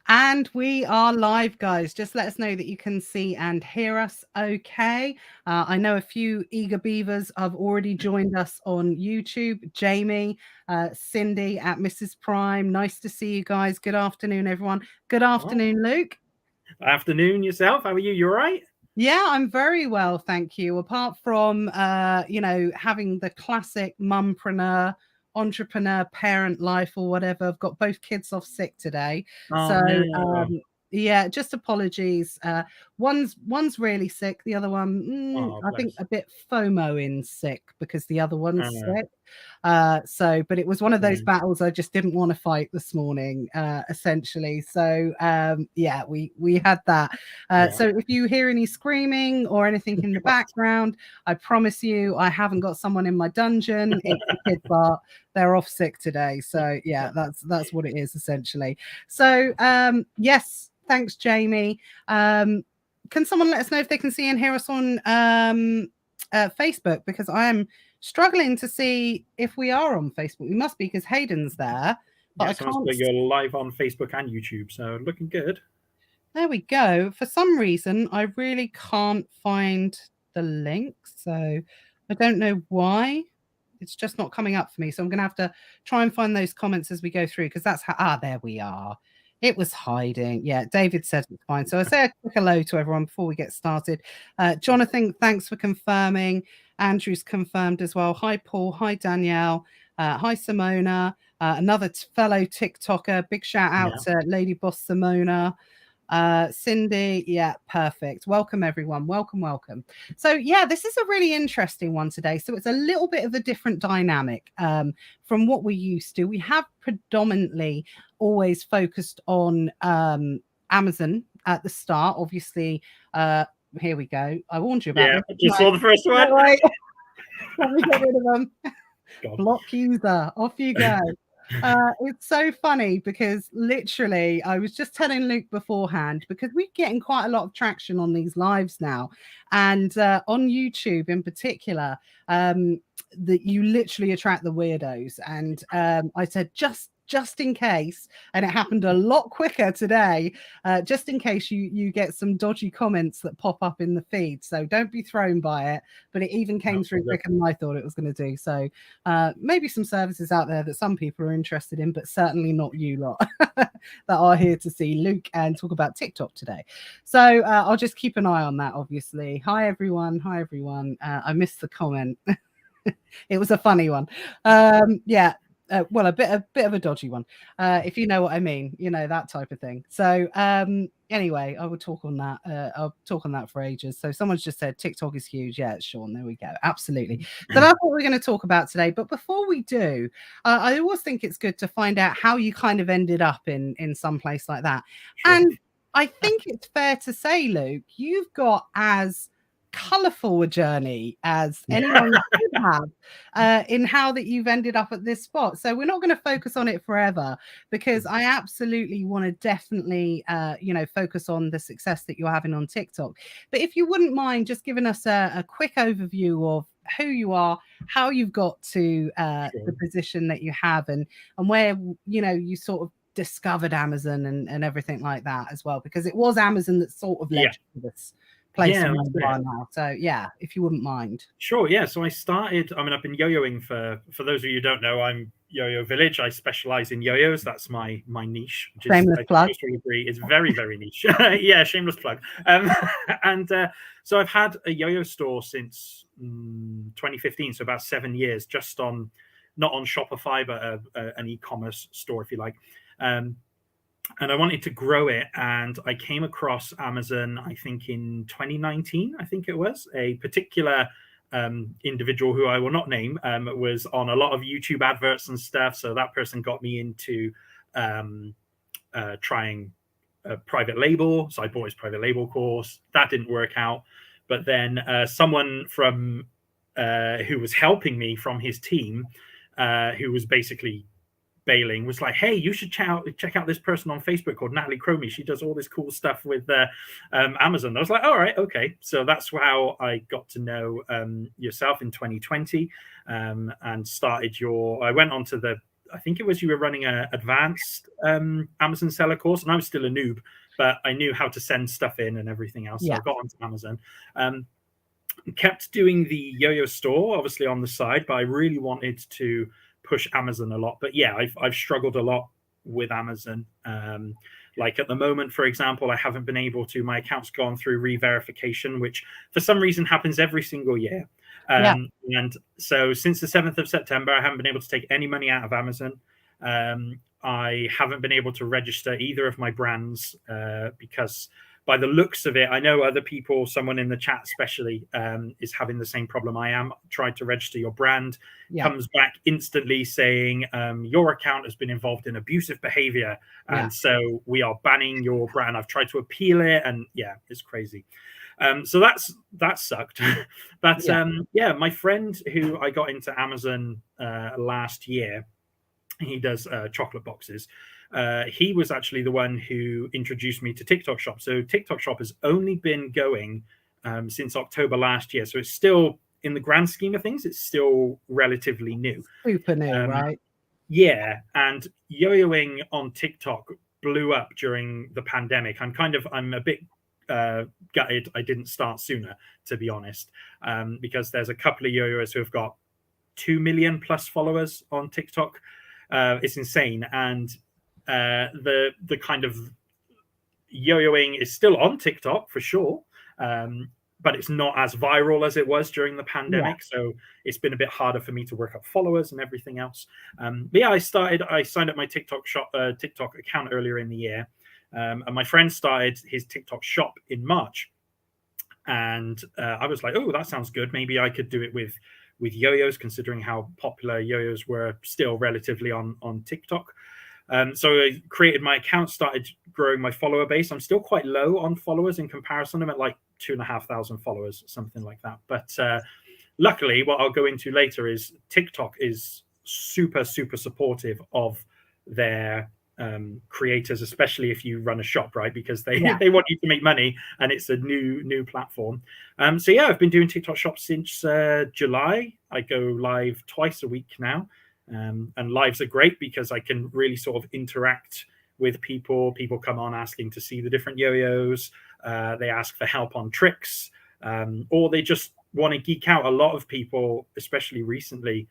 And we are live, guys. Just let us know that you can see and hear us okay. I know a few eager beavers have already joined us on YouTube. Jamie, Cindy at Mrs. Prime. Nice to see you guys. Good afternoon, everyone. Good afternoon, Luke. Afternoon yourself. How are you? You all right? Yeah, I'm very well, thank you. Apart from, having the classic mumpreneur, entrepreneur, parent life or whatever. I've got both kids off sick today. Oh, So, no. yeah, just apologies. One's really sick. The other one, Oh, I think bless. a bit FOMO in sick because the other one's Uh, sick. But it was one of those mm, battles I just didn't want to fight this morning, essentially. So, yeah, we had that. yeah. So if you hear any screaming or anything in the background, I promise you, I haven't got someone in my dungeon. It's the kids are they're off sick today. So yeah, that's what it is essentially. So yes, thanks, Jamie. Can someone let us know if they can see and hear us on Facebook? Because I am struggling to see if we are on Facebook. We must be because Hayden's there, but Yeah, I someone's can't. put you're live on Facebook and YouTube, so looking good. There we go. For some reason, I really can't find the link. So I don't know why. It's just not coming up for me. So I'm going to have to try and find those comments as we go through because that's how. There we are. It was hiding. Yeah, David said it's fine. So I say a quick hello to everyone before we get started. Jonathan, thanks for confirming. Andrew's confirmed as well. Hi, Paul. Hi, Danielle. Hi, Simona. Another fellow TikToker. Big shout out Yeah. to Lady Boss Simona. Cindy, yeah, perfect. Welcome, everyone. Welcome. So, yeah, this is a really interesting one today. So, it's a little bit of a different dynamic from what we used to. We have predominantly always focused on Amazon at the start. Obviously, here we go. I warned you about Yeah, this. I just saw the first one. Right. Let me get rid of them. God. Block user. Off you go. It's so funny because literally I was just telling Luke beforehand because we're getting quite a lot of traction on these lives now and on YouTube in particular that you literally attract the weirdos and I said just in case, and it happened a lot quicker today, just in case you get some dodgy comments that pop up in the feed. So don't be thrown by it. But it even came through quicker than I thought it was going to do. So maybe some services out there that some people are interested in, but certainly not you lot that are here to see Luke and talk about TikTok today. So I'll just keep an eye on that, obviously. Hi, everyone. I missed the comment. It was a funny one. Yeah. Well, a bit of a dodgy one, if you know what I mean, that type of thing. So anyway, I will talk on that. I'll talk on that for ages. So someone's just said TikTok is huge. Yeah, it's Sean. There we go. Absolutely. So that's what we're going to talk about today. But before we do, I always think it's good to find out how you kind of ended up in some place like that. Sure. And I think it's fair to say, Luke, you've got as colourful a journey as anyone could have in how that you've ended up at this spot. So we're not going to focus on it forever because I absolutely want to definitely, focus on the success that you're having on TikTok. But if you wouldn't mind just giving us a quick overview of who you are, how you've got to the position that you have, and where you sort of discovered Amazon and everything like that as well, because it was Amazon that sort of led you to this place where you are now. So yeah, if you wouldn't mind. Sure, yeah. So I started, I've been yo-yoing for those of you who don't know, I'm Yo-Yo Village. I specialize in yo-yos. That's my niche, which is, Shameless plug. most people agree, is very, very niche. Yeah, shameless plug. And so I've had a yo-yo store since 2015, so about 7 years, just not on Shopify, but an e-commerce store, if you like. And I wanted to grow it, and I came across Amazon, I think in 2019, I think it was, a particular individual who I will not name was on a lot of YouTube adverts and stuff. So that person got me into trying a private label. So I bought his private label course. That didn't work out. But then someone from who was helping me from his team, who was basically bailing, was like, hey, you should check out this person on Facebook called Natalie Cromie. She does all this cool stuff with Amazon. I was like, all right, okay. So that's how I got to know yourself in 2020 and started I went onto the I think it was you were running a advanced Amazon seller course, and I was still a noob, but I knew how to send stuff in and everything else. So I got onto Amazon. Kept doing the yo-yo store, obviously on the side, but I really wanted to push Amazon a lot. But yeah, I've struggled a lot with Amazon. Like at the moment, for example, I haven't been able to. My account's gone through re-verification, which for some reason happens every single year. And so since the 7th of September, I haven't been able to take any money out of Amazon. I haven't been able to register either of my brands because by the looks of it, I know other people, someone in the chat especially, is having the same problem I am. Tried to register your brand, comes back instantly saying your account has been involved in abusive behavior, and so we are banning your brand. I've tried to appeal it, and yeah, it's crazy. So that sucked. But my friend who I got into Amazon last year, he does chocolate boxes. He was actually the one who introduced me to TikTok Shop. So TikTok Shop has only been going since October last year. So it's still, in the grand scheme of things, it's still relatively new. Super new, right? Yeah. And yo-yoing on TikTok blew up during the pandemic. I'm a bit gutted I didn't start sooner, to be honest, because there's a couple of yo-yoers who have got 2 million plus followers on TikTok. It's insane. And the kind of yo-yoing is still on TikTok for sure, but it's not as viral as it was during the pandemic. So it's been a bit harder for me to work up followers and everything else. But yeah, I signed up my TikTok account earlier in the year, and my friend started his TikTok shop in March, and I was like, oh, that sounds good. Maybe I could do it with yo-yos, considering how popular yo-yos were still relatively on TikTok. So I created my account, started growing my follower base. I'm still quite low on followers in comparison. I'm at like 2,500 followers, something like that. But luckily, what I'll go into later is TikTok is super, super supportive of their creators, especially if you run a shop, right? Because they want you to make money, and it's a new platform. So yeah, I've been doing TikTok Shop since July. I go live twice a week now. And lives are great because I can really sort of interact with people. People come on asking to see the different yo-yos. They ask for help on tricks, or they just want to geek out. A lot of people, especially recently,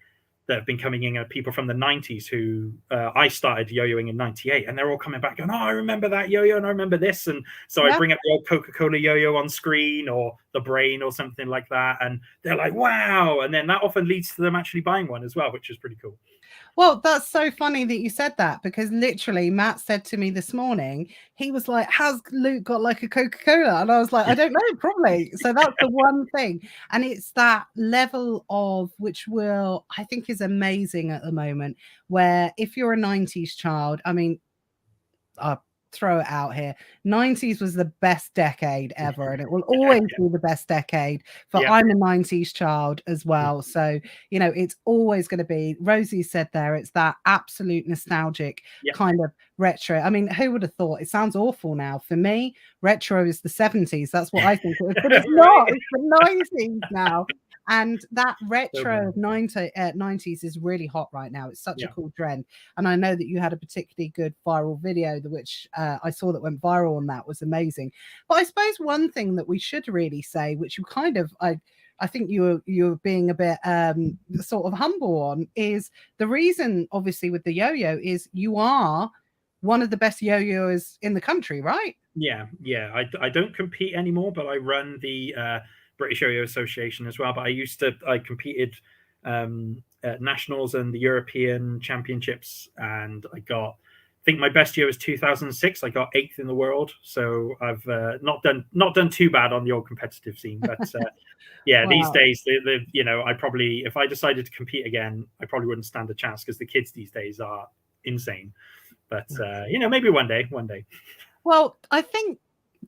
that have been coming in are people from the 90s who I started yo-yoing in 98, and they're all coming back going, oh, I remember that yo-yo and I remember this. And so I bring up the old Coca-Cola yo-yo on screen or the Brain or something like that. And they're like, wow. And then that often leads to them actually buying one as well, which is pretty cool. Well, that's so funny that you said that, because literally Matt said to me this morning, he was like, has Luke got like a Coca-Cola? And I was like, I don't know, probably. So that's the one thing. And it's that level of, which I think is amazing at the moment, where if you're a 90s child, I mean, throw it out here, 90s was the best decade ever, and it will always be the best decade for I'm a 90s child as well. So it's always going to be, Rosie said there, it's that absolute nostalgic kind of retro. I mean, who would have thought? It sounds awful now. For me, retro is the 70s. That's what I think it was, but it's not. It's the 90s now. And that retro of 90s is really hot right now. It's such a cool trend. And I know that you had a particularly good viral video, which I saw that went viral, and that was amazing. But I suppose one thing that we should really say, which you kind of, I think you're being a bit sort of humble on, is the reason, obviously, with the yo-yo is you are one of the best yo-yoers in the country, right? Yeah. I don't compete anymore, but I run the British Yo-Yo Association as well. But I competed at nationals and the European championships, and I think my best year was 2006. I got 8th in the world, so I've not done too bad on the old competitive scene. But wow. These days, I probably, if I decided to compete again, I probably wouldn't stand a chance, because the kids these days are insane. But maybe one day. Well, I think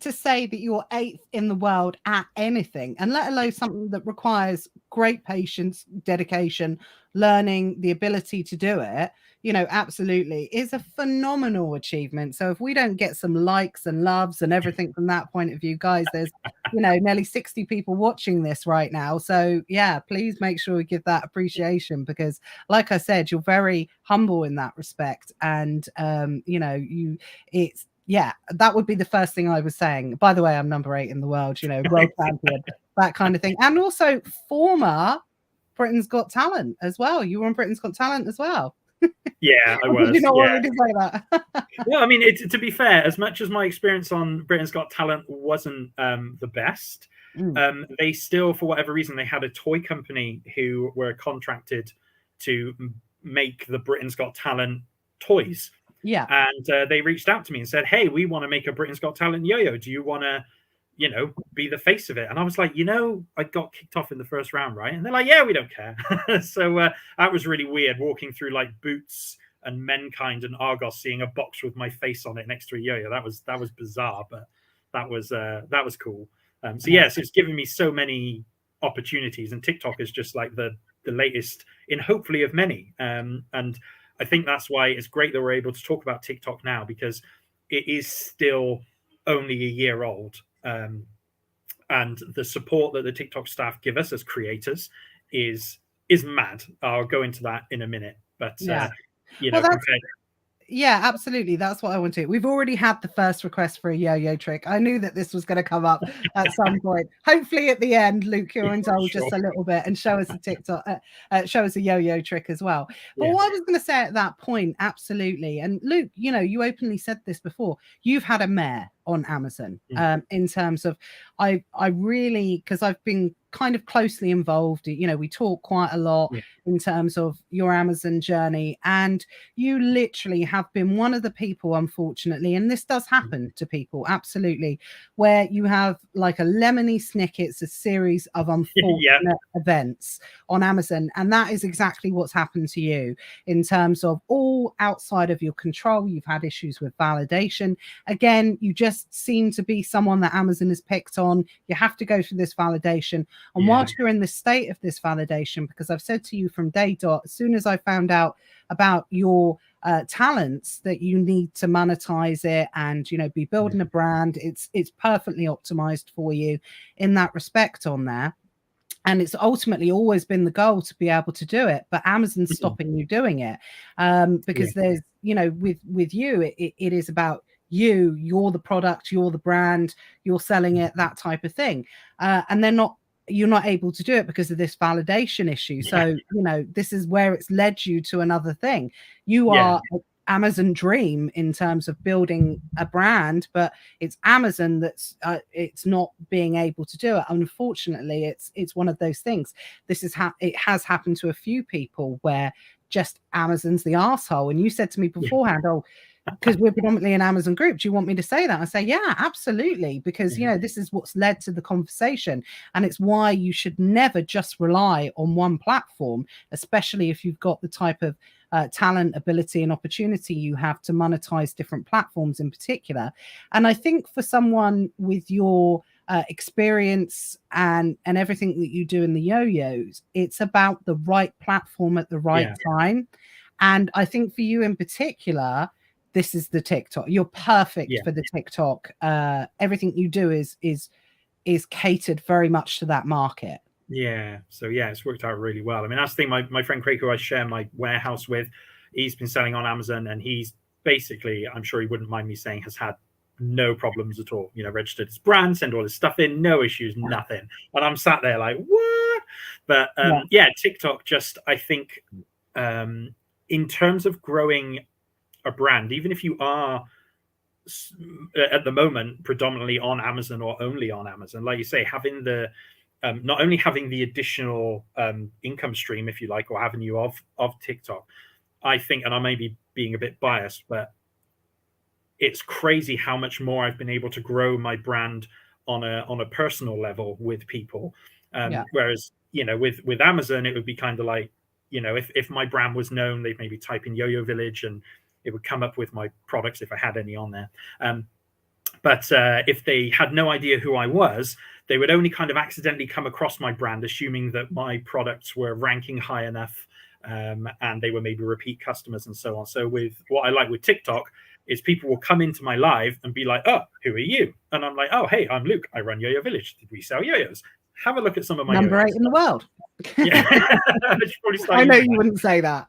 to say that you're 8th in the world at anything, and let alone something that requires great patience, dedication, learning, the ability to do it, you know, absolutely is a phenomenal achievement. So if we don't get some likes and loves and everything from that point of view, guys, there's, you know, nearly 60 people watching this right now. So yeah, please make sure we give that appreciation, because like I said, you're very humble in that respect. And you know, it's, yeah, that would be the first thing I was saying. By the way, I'm number 8 in the world, you know, world champion, that kind of thing. And also former Britain's Got Talent as well. You were on Britain's Got Talent as well. Yeah, I Or was. did you not Yeah. want me to say that? Well, I mean, to be fair, as much as my experience on Britain's Got Talent wasn't the best, they still, for whatever reason, they had a toy company who were contracted to make the Britain's Got Talent toys. Yeah. And they reached out to me and said, "Hey, we want to make a Britain's Got Talent yo-yo. Do you want to, you know, be the face of it?" And I was like, you know, I got kicked off in the first round, right? And they're like, "Yeah, we don't care." So that was really weird, walking through like Boots and Menkind and Argos, seeing a box with my face on it next to a yo-yo. That was bizarre, but that was cool. So yes, it's given me so many opportunities, and TikTok is just like the latest in hopefully of many. And I think that's why it's great that we're able to talk about TikTok now, because it is still only a year old. And the support that the TikTok staff give us as creators is mad. I'll go into that in a minute. But Yeah. you know, Well, yeah, absolutely. That's what I want to do. We've already had the first request for a yo-yo trick. I knew that this was going to come up at some point. Hopefully at the end, Luke, you'll indulge just a little bit and show us a TikTok, show us a yo-yo trick as well. But what I was going to say at that point, absolutely. And Luke, you know, you openly said this before. You've had a mare on Amazon in terms of, I really, because I've been kind of closely involved, you know, we talk quite a lot in terms of your Amazon journey, and you literally have been one of the people, unfortunately, and this does happen to people, absolutely, where you have like a Lemony Snicket's, a series of unfortunate events on Amazon, and that is exactly what's happened to you in terms of all outside of your control. You've had issues with validation. Again, you just seem to be someone that Amazon has picked on. You have to go through this validation. And whilst you're in the state of this validation, because I've said to you from day dot, as soon as I found out about your talents, that you need to monetize it and, you know, be building a brand, it's perfectly optimized for you in that respect on there. And it's ultimately always been the goal to be able to do it, but Amazon's stopping you doing it because there's, you know, with you, it is about you're the product, you're the brand, you're selling it, that type of thing. And you're not able to do it because of this validation issue. So, you know, this is where it's led you to another thing. You are Amazon dream in terms of building a brand, but it's Amazon that's it's not being able to do it. Unfortunately, it's one of those things. This is it has happened to a few people where just Amazon's the arsehole. And you said to me beforehand, oh, because we're predominantly an Amazon group, do you want me to say that? I say, yeah, absolutely, because you know, this is what's led to the conversation, and it's why you should never just rely on one platform, especially if you've got the type of talent, ability, and opportunity you have to monetize different platforms in particular. And I think for someone with your experience and everything that you do in the yo-yos, it's about the right platform at the right time. And I think for you in particular, this is the TikTok. You're perfect for the TikTok. Everything you do is catered very much to that market. Yeah. So it's worked out really well. I mean, that's the thing. My friend Craig, who I share my warehouse with, he's been selling on Amazon, and he's basically, I'm sure he wouldn't mind me saying, has had no problems at all. You know, registered his brand, send all his stuff in, no issues, nothing. And I'm sat there like, what? But TikTok just, I think, in terms of growing a brand, even if you are at the moment predominantly on Amazon or only on Amazon, like you say, having the not only having the additional income stream, if you like, or avenue of TikTok, I think, and I may be being a bit biased, but it's crazy how much more I've been able to grow my brand on a personal level with people. Whereas, you know, with Amazon, it would be kind of like, you know, if my brand was known, they'd maybe type in Yo-Yo Village and it would come up with my products if I had any on there. But if they had no idea who I was, they would only kind of accidentally come across my brand, assuming that my products were ranking high enough, and they were maybe repeat customers and so on. So with what I like with TikTok is people will come into my live and be like, "Oh, who are you?" And I'm like, "Oh, hey, I'm Luke. I run Yo-Yo Village. Did we sell yo-yos? Have a look at some of my Number yo-yos." 8 in the world. Yeah. I should probably start I know using you that. wouldn't say that.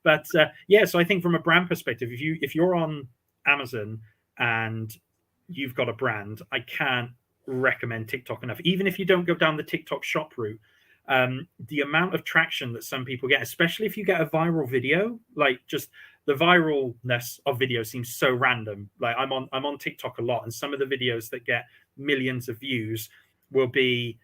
But yeah, so I think from a brand perspective, if you're on Amazon and you've got a brand, I can't recommend TikTok enough. Even if you don't go down the TikTok shop route, the amount of traction that some people get, especially if you get a viral video, like just the viralness of video seems so random. Like I'm on TikTok a lot, and some of the videos that get millions of views will be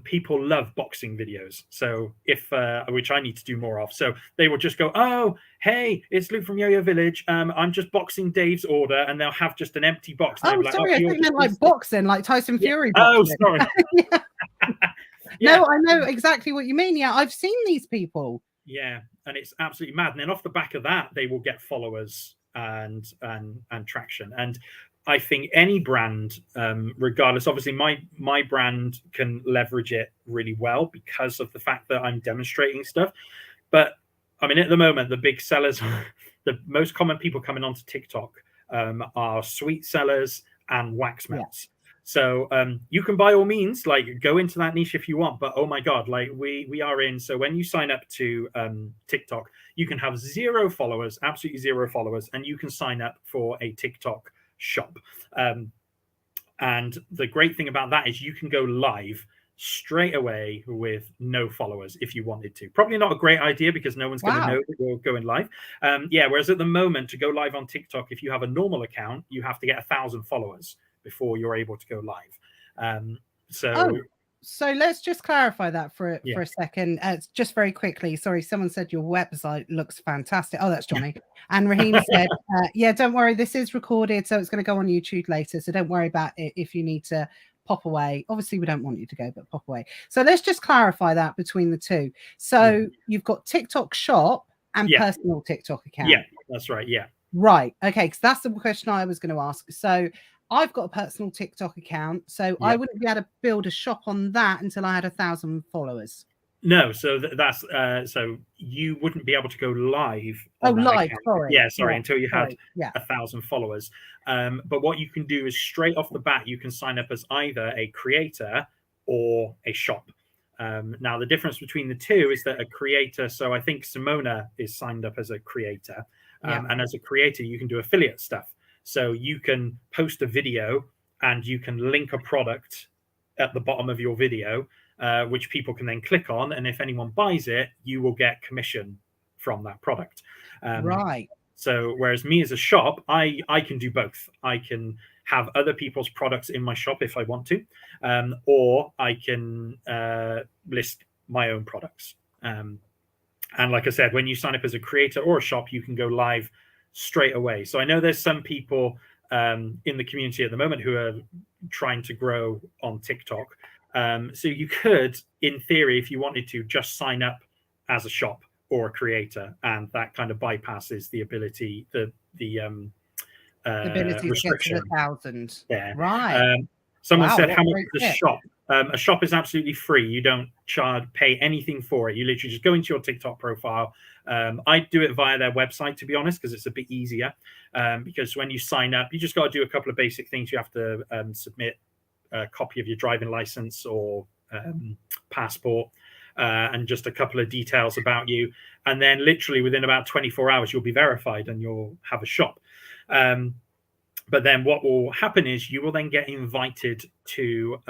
people love boxing videos, so if which I need to do more of. So they will just go, "Oh, hey, it's Luke from Yo-Yo Village. I'm just boxing Dave's order," and they'll have just an empty box. And Oh, like, sorry, I "Oh, think you meant like boxing, like Tyson Fury oh, boxing. sorry." Yeah. Yeah. No, I know exactly what you mean. Yeah, I've seen these people. Yeah, and it's absolutely mad. And then off the back of that, they will get followers and traction. And I think any brand, regardless, obviously my brand can leverage it really well because of the fact that I'm demonstrating stuff. But I mean, at the moment, the big sellers, the most common people coming onto TikTok are sweet sellers and wax melts. So you can by all means like go into that niche if you want, but oh my god, like we are in. So when you sign up to TikTok, you can have 0 followers, absolutely 0 followers, and you can sign up for a TikTok shop. And the great thing about that is you can go live straight away with no followers if you wanted to. Probably not a great idea because no one's going to know that you're going live. Yeah, whereas at the moment, to go live on TikTok, if you have a normal account, you have to get 1,000 followers before you're able to go live. So let's just clarify that for a second. Just very quickly. Sorry, someone said your website looks fantastic. Oh, that's Johnny. And Raheem said, yeah, don't worry, this is recorded, so it's going to go on YouTube later. So don't worry about it if you need to pop away. Obviously, we don't want you to go, but pop away. So let's just clarify that between the two. So you've got TikTok shop and personal TikTok account. Yeah, that's right. Yeah. Right. Okay. Because that's the question I was going to ask. So I've got a personal TikTok account, so I wouldn't be able to build a shop on that until I had 1,000 followers. No, so that's so you wouldn't be able to go live. Live, account. sorry. Yeah, sorry, until you had 1,000 followers. But what you can do is straight off the bat, you can sign up as either a creator or a shop. Now, the difference between the two is that a creator, so I think Simona is signed up as a creator, and as a creator, you can do affiliate stuff. So you can post a video and you can link a product at the bottom of your video, which people can then click on. And if anyone buys it, you will get commission from that product. Right. So whereas me as a shop, I can do both. I can have other people's products in my shop if I want to, or I can list my own products. And like I said, when you sign up as a creator or a shop, you can go live straight away. So I know there's some people in the community at the moment who are trying to grow on TikTok. So you could, in theory, if you wanted to, just sign up as a shop or a creator, and that kind of bypasses the ability, the ability restriction. to get to 1,000. Yeah. Right. Someone said, how much is a shop? A shop is absolutely free. You don't pay anything for it. You literally just go into your TikTok profile. I do it via their website, to be honest, because it's a bit easier. Because when you sign up, you just got to do a couple of basic things. You have to submit a copy of your driving license or passport, and just a couple of details about you. And then literally within about 24 hours, you'll be verified and you'll have a shop. But then what will happen is you will then get invited to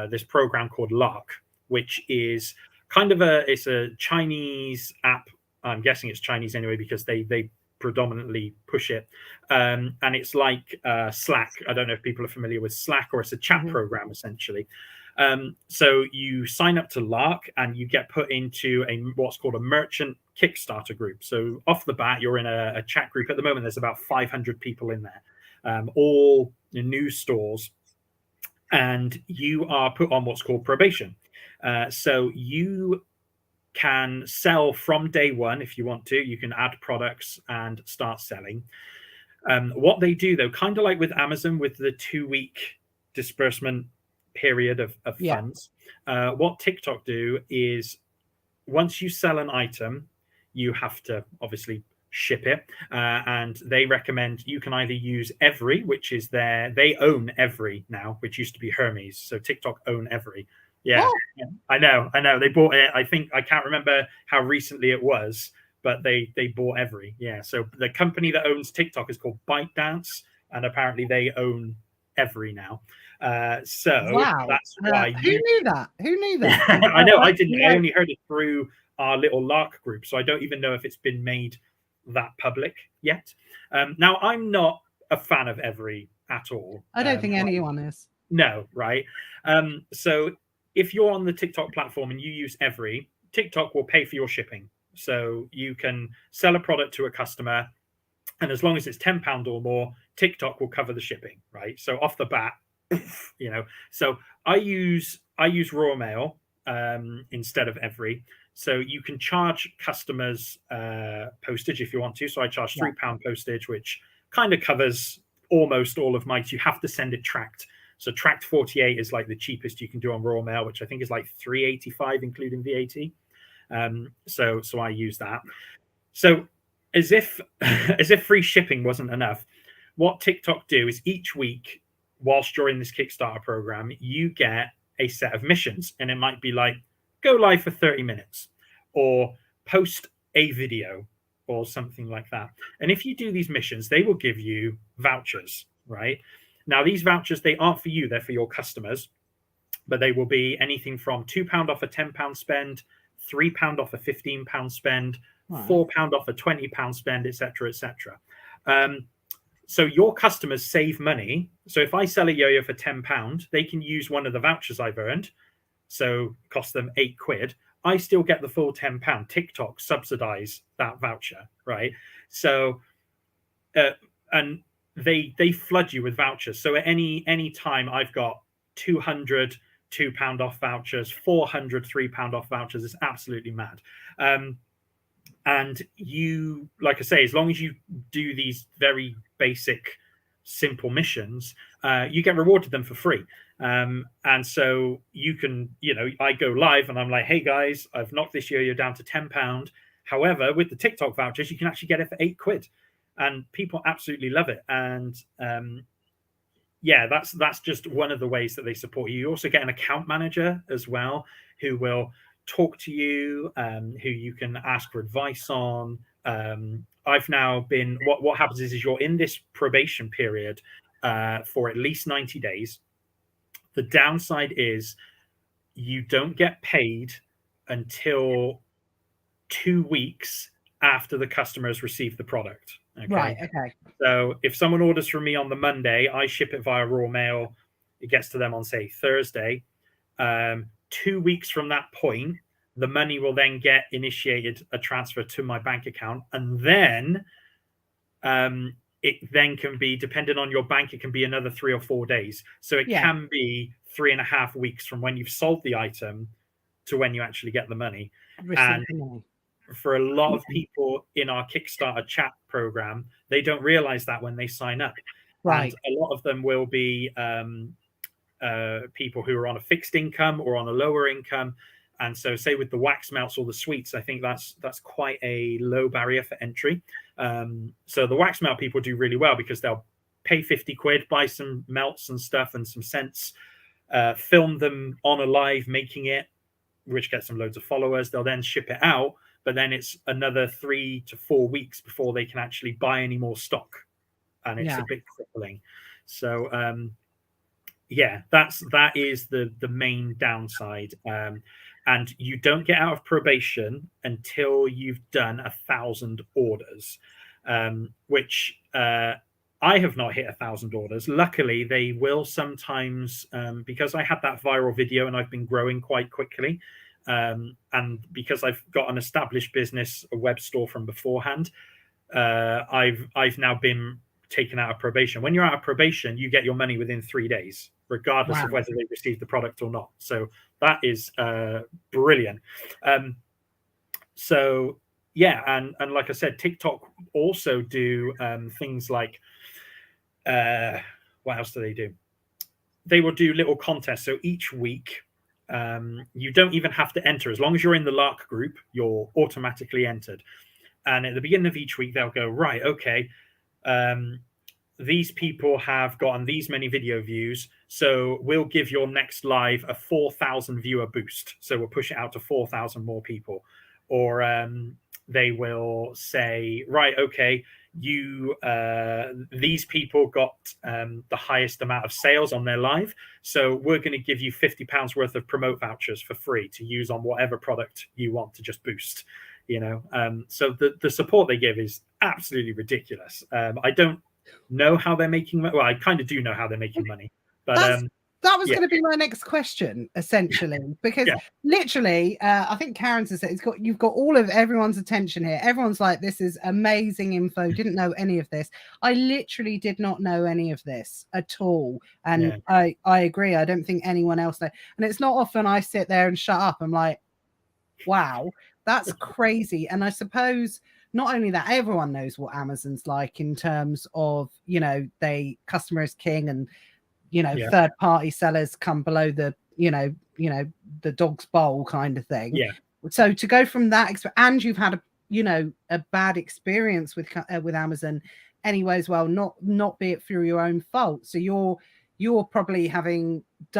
this program called Lark, which is kind of it's a Chinese app. I'm guessing it's Chinese anyway, because they predominantly push it. And it's like Slack. I don't know if people are familiar with Slack, or it's a chat program essentially. So you sign up to Lark and you get put into what's called a merchant Kickstarter group. So off the bat, you're in a chat group. At the moment, there's about 500 people in there, all new stores, and you are put on what's called probation. So you can sell from day one if you want to. You can add products and start selling. What they do, though, kind of like with Amazon, with the 2-week disbursement period of funds, what TikTok do is once you sell an item, you have to obviously ship it, and they recommend you can either use Every, which is they own Every now, which used to be Hermes. So TikTok own Every. Yeah, I know. They bought it. I think I can't remember how recently it was, but they bought Every. Yeah. So the company that owns TikTok is called ByteDance, and apparently they own Every now. So wow, that's why who knew that? Who knew that? I know. I didn't. I only heard it through our little Lark group, so I don't even know if it's been made that public yet. Now, I'm not a fan of Every at all. I don't think anyone is. No, right? So if you're on the TikTok platform and you use Every, TikTok will pay for your shipping. So you can sell a product to a customer, and as long as it's £10 or more, TikTok will cover the shipping, right? So off the bat, So I use Raw Mail instead of Every. So you can charge customers postage if you want to. So I charge £3 postage, which kind of covers almost all of my. You have to send it tracked. So tracked 48 is like the cheapest you can do on Raw Mail, which I think is like £3.85 including VAT. So I use that. So as if free shipping wasn't enough, what TikTok do is each week, whilst you're in this Kickstarter program, you get a set of missions, and it might be like go live for 30 minutes or post a video or something like that. And if you do these missions, they will give you vouchers, right? Now, these vouchers, they aren't for you, they're for your customers, but they will be anything from £2 off a £10 spend, £3 off a £15 spend, £4 off a £20 spend, etc., etc. So your customers save money. So if I sell a yo-yo for £10, they can use one of the vouchers I've earned. So it costs them £8. I still get the full £10. TikTok subsidize that voucher, right? So, and they flood you with vouchers. So at any time, I've got 200 £2 off vouchers, 400 £3 off vouchers. It's absolutely mad. And you, like I say, as long as you do these very basic, simple missions, you get rewarded them for free. And so you can, I go live and I'm like, hey guys, I've knocked this yo-yo down to £10. However, with the TikTok vouchers, you can actually get it for £8. And people absolutely love it. And that's just one of the ways that they support you. You also get an account manager as well, who will talk to you, who you can ask for advice on. I've now been, what happens is you're in this probation period for at least 90 days. The downside is you don't get paid until 2 weeks after the customer has received the product. Okay? Right, okay. So if someone orders from me on the Monday, I ship it via Raw Mail. It gets to them on, say, Thursday. 2 weeks from that point, the money will then get initiated a transfer to my bank account. And then it then can be, depending on your bank, it can be another 3 or 4 days. So it can be 3.5 weeks from when you've sold the item to when you actually get the money. And for a lot of people in our Kickstarter chat program, they don't realize that when they sign up. Right. And a lot of them will be people who are on a fixed income or on a lower income. And so say with the wax melts or the sweets, I think that's quite a low barrier for entry. So the wax melt people do really well because they'll pay £50, buy some melts and stuff and some scents, film them on a live making it, which gets them loads of followers. They'll then ship it out, but then it's another 3 to 4 weeks before they can actually buy any more stock. And it's a bit crippling. So that is the main downside. And you don't get out of probation until you've done 1,000 orders, which I have not hit 1,000 orders. Luckily, they will sometimes, because I had that viral video and I've been growing quite quickly, and because I've got an established business, a web store from beforehand, I've now been taken out of probation. When you're out of probation, you get your money within 3 days, regardless of whether they received the product or not. So that is brilliant. So yeah, and like I said, TikTok also do things like what else do they do? They will do little contests. So each week, you don't even have to enter. As long as you're in the Lark group, you're automatically entered. And at the beginning of each week, they'll go, right, okay, these people have gotten these many video views, so we'll give your next live a 4,000 viewer boost. So we'll push it out to 4,000 more people. Or they will say, right, okay, you these people got the highest amount of sales on their live, so we're going to give you £50 worth of promote vouchers for free to use on whatever product you want to just boost. So the support they give is absolutely ridiculous. I don't know how they're making money. Well, I kind of do know how they're making money, but that was going to be my next question, essentially, because literally, I think Karen says that you've got all of everyone's attention here. Everyone's like, this is amazing info. Didn't know any of this. I literally did not know any of this at all. And I agree. I don't think anyone else knows. And it's not often I sit there and shut up. I'm like, wow, that's crazy. And I suppose not only that, everyone knows what Amazon's like in terms of, customer is king, and third party sellers come below the the dog's bowl kind of thing. So to go from that, and you've had a bad experience with Amazon anyway as well, not be it through your own fault, so you're probably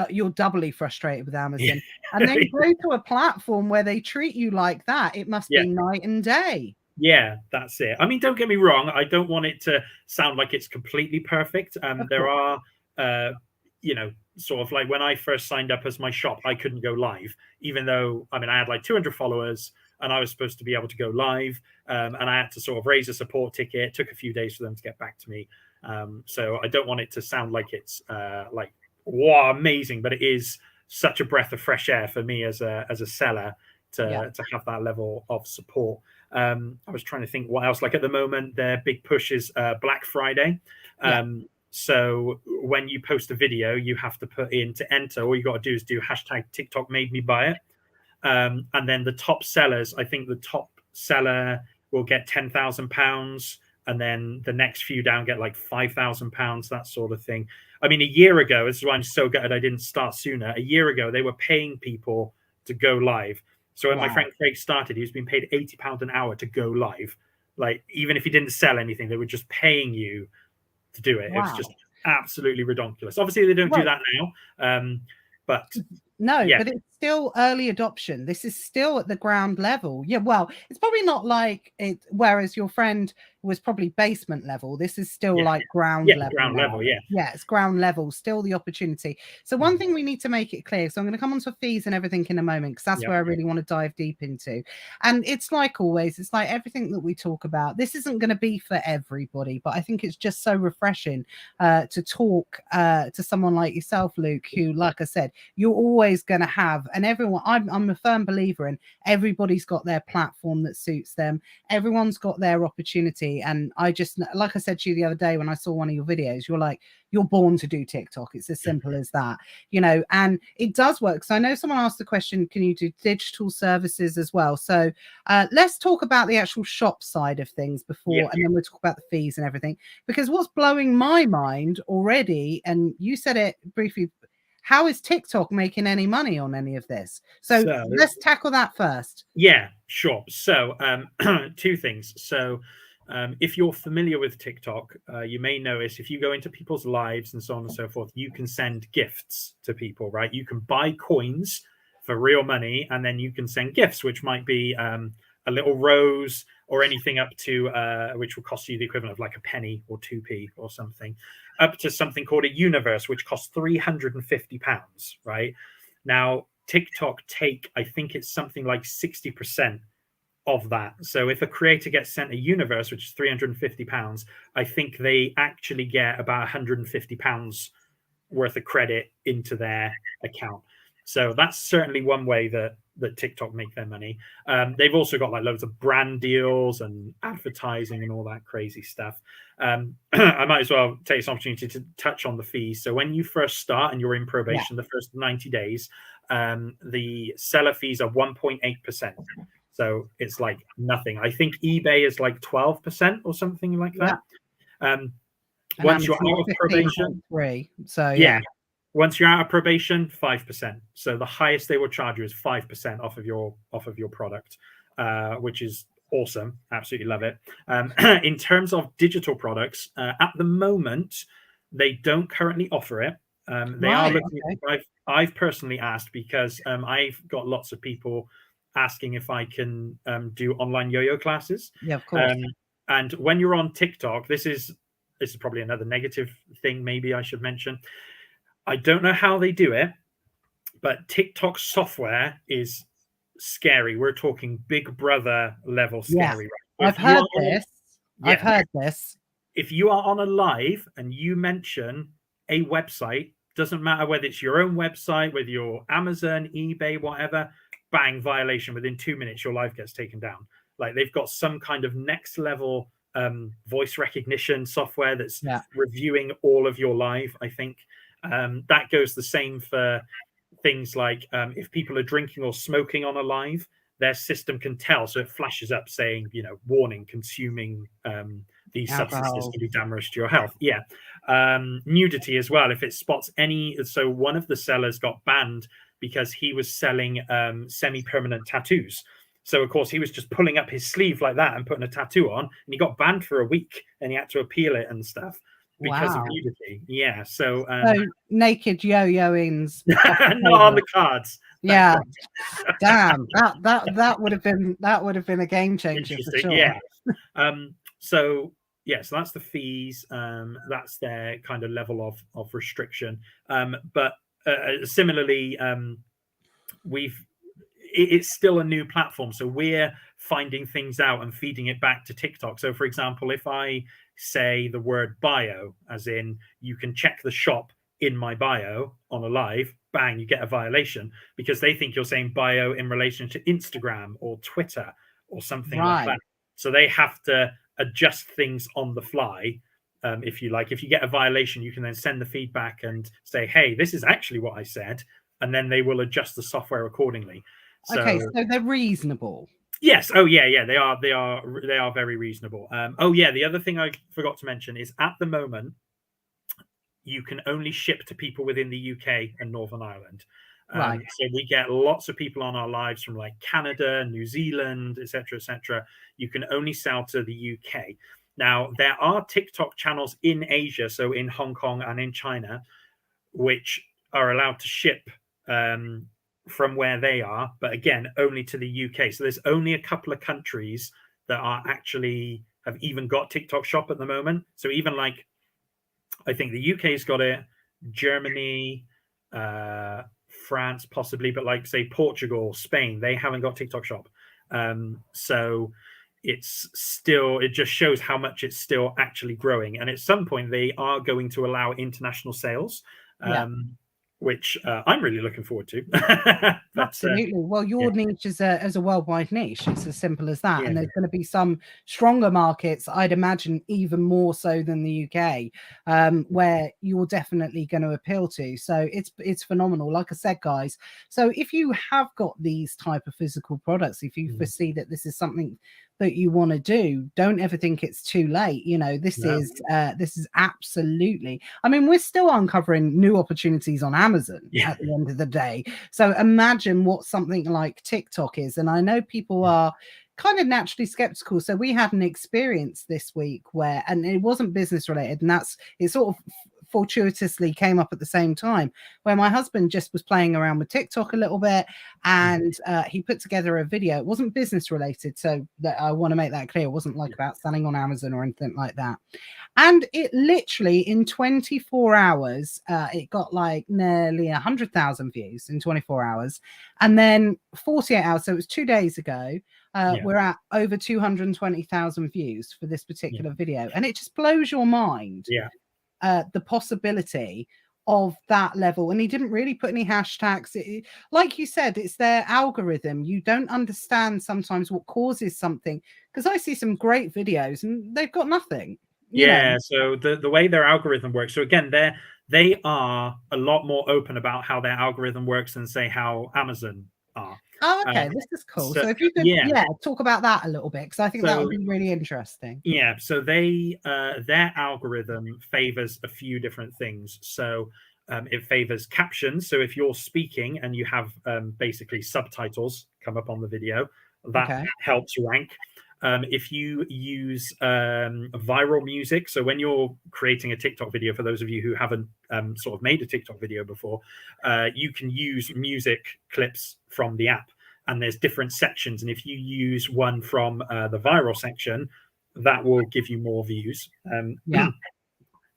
you're doubly frustrated with Amazon. And then you go to a platform where they treat you like that. It must be night and day. Yeah, that's it. I mean, don't get me wrong, I don't want it to sound like it's completely perfect. There are sort of like when I first signed up as my shop, I couldn't go live, even though I had like 200 followers and I was supposed to be able to go live, and I had to sort of raise a support ticket. It took a few days for them to get back to me. So I don't want it to sound like it's like, wow, amazing, but it is such a breath of fresh air for me as a seller to have that level of support. I was trying to think what else. Like at the moment, their big push is Black Friday. So when you post a video, you have to put in to enter. All you got to do is do hashtag TikTok made me buy it. And then the top sellers, I think the top seller will get £10,000. And then the next few down get like £5,000, that sort of thing. I mean, a year ago, this is why I'm so gutted I didn't start sooner. A year ago, they were paying people to go live. So when my friend Craig started, he was being paid £80 an hour to go live. Like, even if he didn't sell anything, they were just paying you to do it. It was just absolutely ridiculous. Obviously, they don't do that now. But it's still early adoption. This is still at the ground level. Yeah, well, it's probably not like it, whereas your friend was probably basement level. This is still like ground level. Ground level, yeah, it's ground level, still the opportunity. So one thing we need to make it clear, so I'm going to come on to fees and everything in a moment, because that's where I really want to dive deep into. And it's like always, it's like everything that we talk about, this isn't going to be for everybody, but I think it's just so refreshing to talk to someone like yourself, Luke, who, like I said, you're always going to have, and everyone, I'm a firm believer in, everybody's got their platform that suits them. Everyone's got their opportunity. And I just, like I said to you the other day when I saw one of your videos, you're like, you're born to do TikTok. It's as simple as that, and it does work. So I know someone asked the question, can you do digital services as well? So let's talk about the actual shop side of things before, and then we'll talk about the fees and everything, because what's blowing my mind already, and you said it briefly, how is TikTok making any money on any of this? So let's tackle that first. Yeah, sure. So two things. So if you're familiar with TikTok, you may notice if you go into people's lives and so on and so forth, you can send gifts to people, right? You can buy coins for real money, and then you can send gifts, which might be a little rose or anything up to which will cost you the equivalent of like a penny or 2p or something, up to something called a universe, which costs £350, right? Now, TikTok I think it's something like 60% of that. So if a creator gets sent a universe, which is £350, I think they actually get about £150 worth of credit into their account. So that's certainly one way that TikTok make their money. They've also got like loads of brand deals and advertising and all that crazy stuff. I might as well take this opportunity to touch on the fees. So when you first start and you're in probation, the first 90 days, the seller fees are 1.8%. So it's like nothing. I think eBay is like 12% or something like that. And Once you're Amazon's out of probation, 15.3. So yeah. Once you're out of probation, 5%. So the highest they will charge you is 5% off of your product, which is awesome. Absolutely love it. In terms of digital products, at the moment, they don't currently offer it. They are looking. Okay. I've personally asked because I've got lots of people asking if I can do online yo-yo classes. Yeah, of course. And when you're on TikTok, this is probably another negative thing. Maybe I should mention. I don't know how they do it, but TikTok software is scary. We're talking Big Brother level scary. Yeah. I've heard this. I've heard this. If you are on a live and you mention a website, doesn't matter whether it's your own website, whether you're Amazon, eBay, whatever, bang, violation. Within 2 minutes, your live gets taken down. Like they've got some kind of next level voice recognition software that's reviewing all of your live, I think. That goes the same for things like if people are drinking or smoking on a live, their system can tell. So it flashes up saying, warning, consuming these substances can be damagous to your health. Yeah. Nudity as well. If it spots any. So one of the sellers got banned because he was selling semi-permanent tattoos. So, of course, he was just pulling up his sleeve like that and putting a tattoo on, and he got banned for a week, and he had to appeal it and stuff because of nudity. Yeah, so naked yo-yoings not on the cards. Yeah, damn, that would have been a game changer for sure. Yeah. So that's the fees. That's their kind of level of restriction. But similarly, it's still a new platform, so we're finding things out and feeding it back to TikTok. So, for example, if I say the word bio, as in you can check the shop in my bio on a live, bang, you get a violation because they think you're saying bio in relation to Instagram or Twitter or something like that. So they have to adjust things on the fly. If you like, if you get a violation, you can then send the feedback and say, hey, this is actually what I said. And then they will adjust the software accordingly. Okay, so they're reasonable. Yes. Oh, yeah. They are very reasonable. The other thing I forgot to mention is at the moment, you can only ship to people within the UK and Northern Ireland. So we get lots of people on our lives from like Canada, New Zealand, etc., etc. You can only sell to the UK. Now, there are TikTok channels in Asia, so in Hong Kong and in China, which are allowed to ship from where they are, but again, only to the UK. So there's only a couple of countries that are actually have even got TikTok Shop at the moment. So even like, I think the UK's got it, Germany, France possibly, but like say Portugal, Spain, they haven't got TikTok Shop. So it just shows how much it's still actually growing. And at some point they are going to allow international sales. Which I'm really looking forward to. Absolutely. Well, your niche is a worldwide niche. It's as simple as that. And there's going to be some stronger markets, I'd imagine, even more so than the UK, where you're definitely going to appeal to. So it's phenomenal. Like I said, guys. So if you have got these type of physical products, if you foresee that this is something that you want to do, don't ever think it's too late. This is absolutely, I mean, we're still uncovering new opportunities on Amazon at the end of the day. So imagine what something like TikTok is. And I know people are kind of naturally skeptical. So we had an experience this week and it wasn't business related, and it sort of fortuitously came up at the same time, where my husband just was playing around with TikTok a little bit, and he put together a video. It wasn't business related, so that I want to make that clear. It wasn't like about selling on Amazon or anything like that. And it literally in 24 hours, it got like nearly 100,000 views in 24 hours. And then 48 hours, so it was 2 days ago, we're at over 220,000 views for this particular video. And it just blows your mind. The possibility of that level. And he didn't really put any hashtags. Like you said, it's their algorithm. You don't understand sometimes what causes something, because I see some great videos and they've got nothing. So the way their algorithm works, so again, they are a lot more open about how their algorithm works than say how Amazon are. Oh, okay, this is cool. So So if you could, talk about that a little bit, because I think that would be really interesting. Yeah, so they their algorithm favors a few different things. So it favors captions. So if you're speaking and you have basically subtitles come up on the video, that helps rank. If you use viral music, so when you're creating a TikTok video, for those of you who haven't sort of made a TikTok video before, you can use music clips from the app. And there's different sections. And if you use one from the viral section, that will give you more views.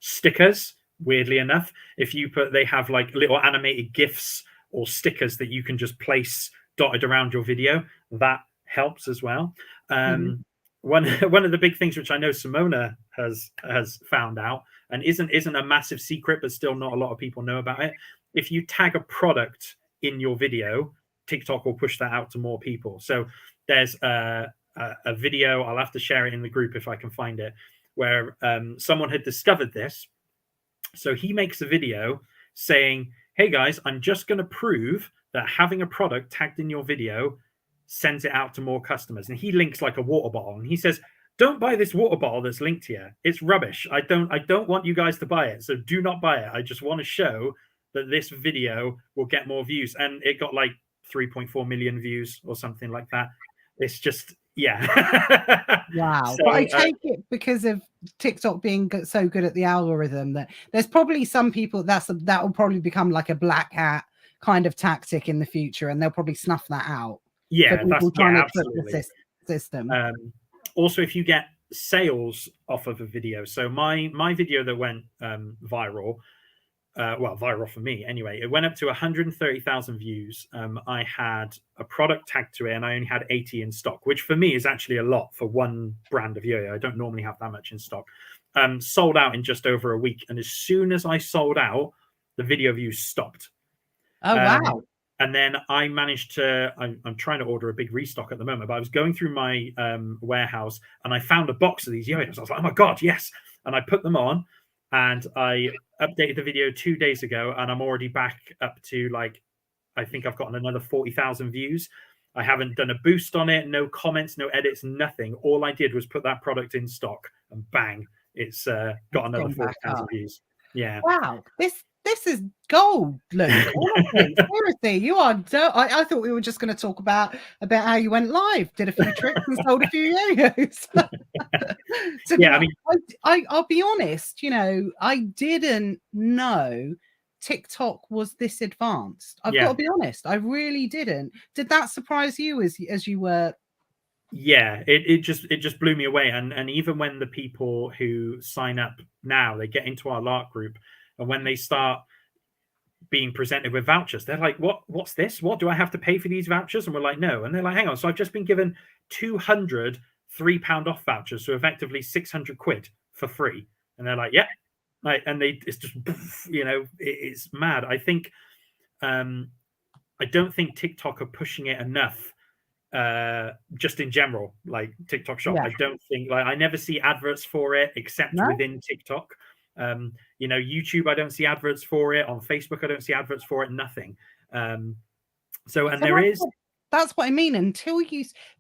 Stickers, weirdly enough, if you they have like little animated GIFs or stickers that you can just place dotted around your video, that helps as well. One of the big things which I know Simona has found out, and isn't a massive secret, but still not a lot of people know about it. If you tag a product in your video, TikTok will push that out to more people. So there's a video, I'll have to share it in the group if I can find it, where someone had discovered this. So he makes a video saying, hey guys, I'm just going to prove that having a product tagged in your video sends it out to more customers. And he links like a water bottle, and he says, don't buy this water bottle that's linked here. It's rubbish. I don't want you guys to buy it. So do not buy it. I just want to show that this video will get more views. And it got like 3.4 million views or something like that. It's just, wow. So, but I take it because of TikTok being so good at the algorithm that there's probably some people that will probably become like a black hat kind of tactic in the future, and they'll probably snuff that out. Absolutely. System. Also, if you get sales off of a video, so my video that went viral, viral for me anyway, it went up to 130,000 views. I had a product tagged to it, and I only had 80 in stock, which for me is actually a lot for one brand of yo-yo. I don't normally have that much in stock. Sold out in just over a week, and as soon as I sold out, the video views stopped. Oh wow. And then I managed to, I'm trying to order a big restock at the moment, but I was going through my warehouse and I found a box of these yo-yos. I was like, oh my God, yes. And I put them on, and I updated the video 2 days ago, and I'm already back up to like, I think I've gotten another 40,000 views. I haven't done a boost on it, no comments, no edits, nothing. All I did was put that product in stock, and bang, it's got another 40,000 views. Yeah. Wow. This is gold, Luke. Honestly, seriously, you are. I thought we were just going to talk about how you went live, did a few tricks, and sold a few yo-yos. Yeah, I mean, I'll be honest. You know, I didn't know TikTok was this advanced. I've got to be honest. I really didn't. Did that surprise you as you were? Yeah, it just blew me away. And even when the people who sign up now, they get into our Lark group. And when they start being presented with vouchers, they're like, what's this? What do I have to pay for these vouchers? And we're like, no. And they're like, hang on. So I've just been given 200 £3 off vouchers. So effectively 600 quid for free. And they're like, yeah. And it's just, you know, it's mad. I think, I don't think TikTok are pushing it enough. Just in general, like TikTok Shop. I don't think, like, I never see adverts for it except within TikTok. You know, YouTube, I don't see adverts for it. On Facebook, I don't see adverts for it. Nothing. That's what I mean. Until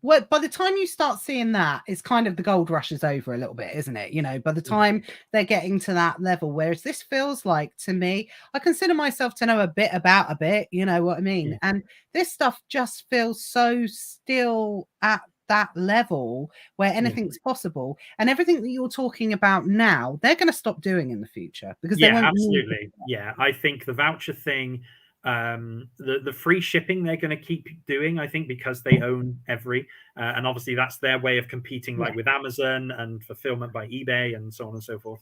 by the time you start seeing that, it's kind of the gold rush is over a little bit, isn't it? You know, by the time they're getting to that level, whereas this feels like, to me, I consider myself to know a bit about a bit, you know what I mean? Yeah. And this stuff just feels so still at that level where anything's possible, and everything that you're talking about now, they're going to stop doing in the future because they won't absolutely. Yeah, I think the voucher thing, the free shipping they're going to keep doing, I think, because they own Every, and obviously that's their way of competing, like with Amazon and fulfillment by eBay and so on and so forth.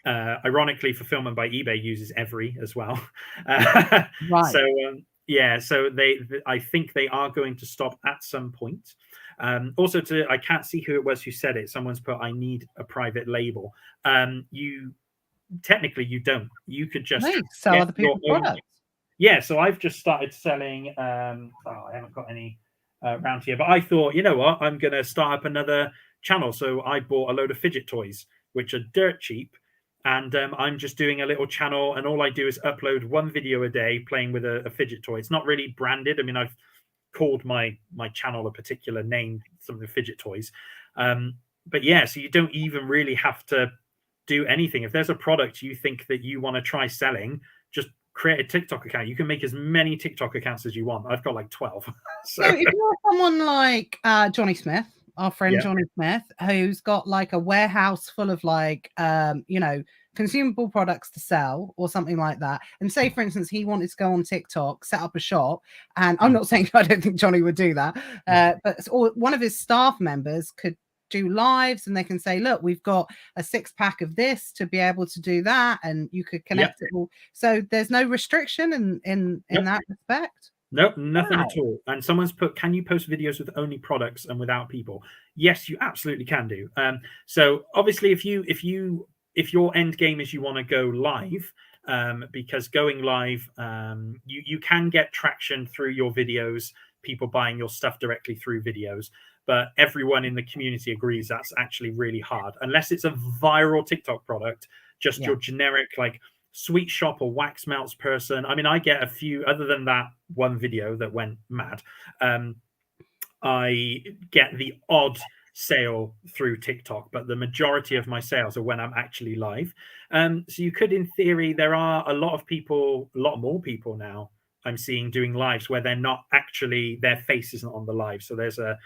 Ironically, fulfillment by eBay uses Every as well. Right. So so I think they are going to stop at some point. Also, I can't see who it was who said it. Someone's put, I need a private label. Technically you don't. You could just sell other people's products. Yeah, so I've just started selling. I haven't got any around here, but I thought, you know what, I'm going to start up another channel. So I bought a load of fidget toys, which are dirt cheap, and I'm just doing a little channel, and all I do is upload one video a day playing with a fidget toy. It's not really branded. I mean, I've called my channel a particular name, some of the fidget toys. But yeah, so you don't even really have to do anything. If there's a product you think that you want to try selling, just create a TikTok account. You can make as many TikTok accounts as you want. I've got like 12. So if you're someone like Johnny Smith, our friend Johnny Smith, who's got like a warehouse full of like consumable products to sell or something like that, and say for instance he wanted to go on TikTok, set up a shop, and I'm not saying I don't think Johnny would do that, but or one of his staff members could do lives, and they can say, look, we've got a 6-pack of this to be able to do that, and you could connect it all. So there's no restriction in that respect. Nope, nothing at all. And someone's put, can you post videos with only products and without people? Yes, you absolutely can do. So obviously if your end game is you want to go live, because going live, you can get traction through your videos, people buying your stuff directly through videos, but everyone in the community agrees that's actually really hard unless it's a viral TikTok product, just your generic like sweet shop or wax melts person. I mean, I get a few, other than that one video that went mad, I get the odd sale through TikTok, but the majority of my sales are when I'm actually live. So you could, in theory, there are a lot more people now I'm seeing doing lives where they're not actually, their face isn't on the live. So there's a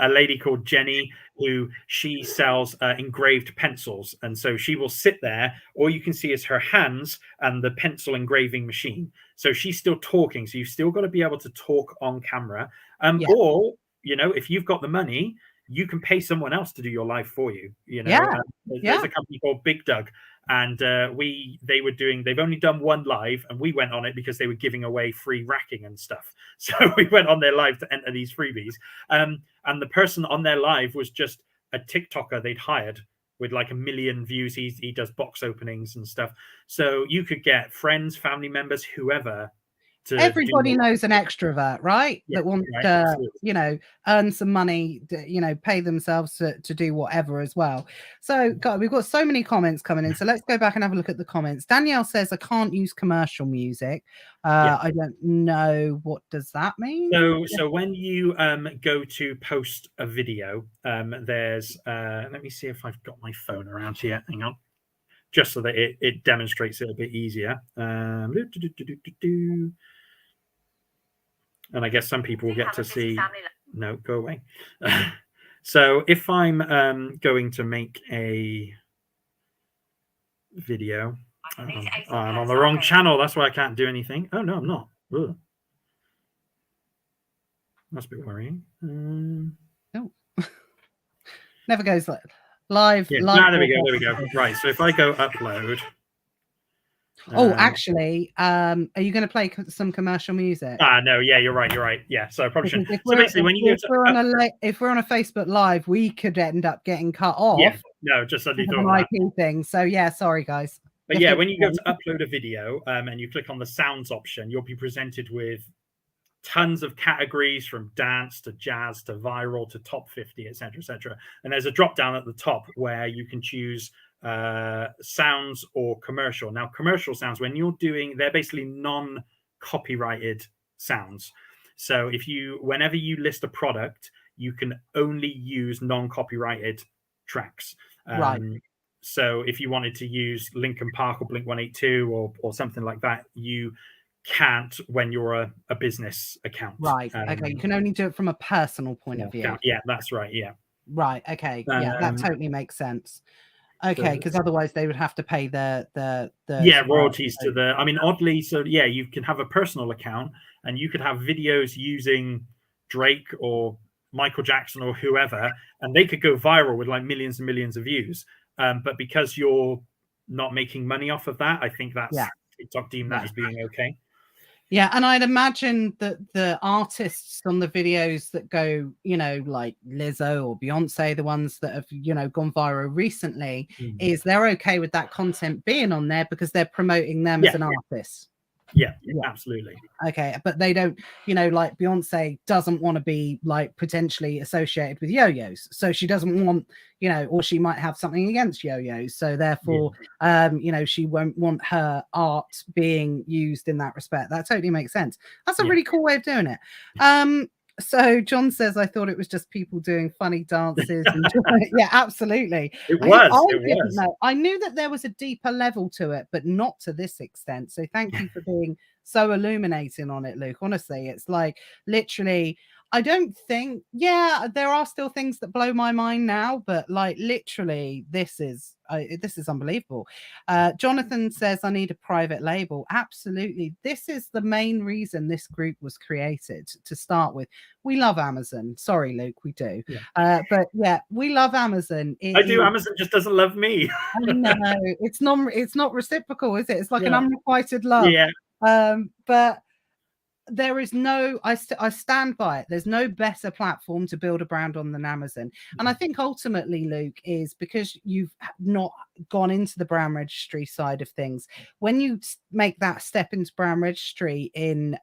lady called Jenny who she sells engraved pencils, and so she will sit there, all you can see is her hands and the pencil engraving machine. So she's still talking, so you've still got to be able to talk on camera, or if you've got the money, you can pay someone else to do your live for you. There's a company called Big Doug, and they've only done one live, and we went on it because they were giving away free racking and stuff. So we went on their live to enter these freebies. And the person on their live was just a TikToker they'd hired with like 1 million views. He does box openings and stuff. So you could get friends, family members, whoever. Everybody knows an extrovert, right? That wants to, earn some money, pay themselves to do whatever as well. So, God, we've got so many comments coming in. So let's go back and have a look at the comments. Danielle says, I can't use commercial music. I don't know. What does that mean? So when you go to post a video, there's, let me see if I've got my phone around here. Hang on. Just so that it demonstrates it a bit easier. And I guess some people will get to see. No, go away. So if I'm going to make a video, I'm on the wrong channel. That's why I can't do anything. Oh, no, I'm not. Ugh. That's a bit worrying. No. Never goes live. Yeah, there we go. Right. So if I go upload. Actually, are you going to play some commercial music? No, yeah, you're right. Yeah, so I probably shouldn't. So basically, when you if we're on a Facebook Live, we could end up getting cut off. Yeah, no, just suddenly thought an IP thing. So yeah, sorry guys. But yeah, when you go to upload a video, and you click on the sounds option, you'll be presented with tons of categories, from dance to jazz to viral to top 50, etc., etc. And there's a drop down at the top where you can choose sounds or commercial. Now, commercial sounds, when you're doing, they're basically non-copyrighted sounds. So whenever you list a product, you can only use non-copyrighted tracks. Right. So if you wanted to use Linkin Park or Blink-182 or something like that, you can't when you're a business account. Right. Okay. You can only do it from a personal point of view. Yeah, that's right. Yeah. Right. Okay. Yeah, that totally makes sense. Okay, because otherwise they would have to pay the royalties to the. I mean, oddly, so yeah, you can have a personal account and you could have videos using Drake or Michael Jackson or whoever, and they could go viral with like millions and millions of views. But because you're not making money off of that, I think that's TikTok deemed that as being okay. Yeah, and I'd imagine that the artists on the videos that go, like Lizzo or Beyonce, the ones that have, gone viral recently, is they're okay with that content being on there because they're promoting them as an artist. Yeah, Yeah. absolutely. Okay, but they don't, like Beyonce doesn't want to be like potentially associated with yo-yos, so she doesn't want, or she might have something against yo-yos, so therefore, she won't want her art being used in that respect. That totally makes sense. That's a really cool way of doing it. So John says, I thought it was just people doing funny dances. And yeah, absolutely. It I didn't was. know. I knew that there was a deeper level to it, but not to this extent. So thank you for being so illuminating on it, Luke. Honestly, it's like literally, I don't think, there are still things that blow my mind now, but like literally, this is unbelievable. Jonathan says, I need a private label. Absolutely. This is the main reason this group was created to start with. We love Amazon. Sorry, Luke, we do. Yeah. But yeah, we love Amazon. I do. Amazon just doesn't love me. I know. It's not reciprocal, is it? It's like an unrequited love. Yeah. But there is no, I stand by it. There's no better platform to build a brand on than Amazon. And I think ultimately, Luke, is because you've not gone into the brand registry side of things. When you make that step into brand registry in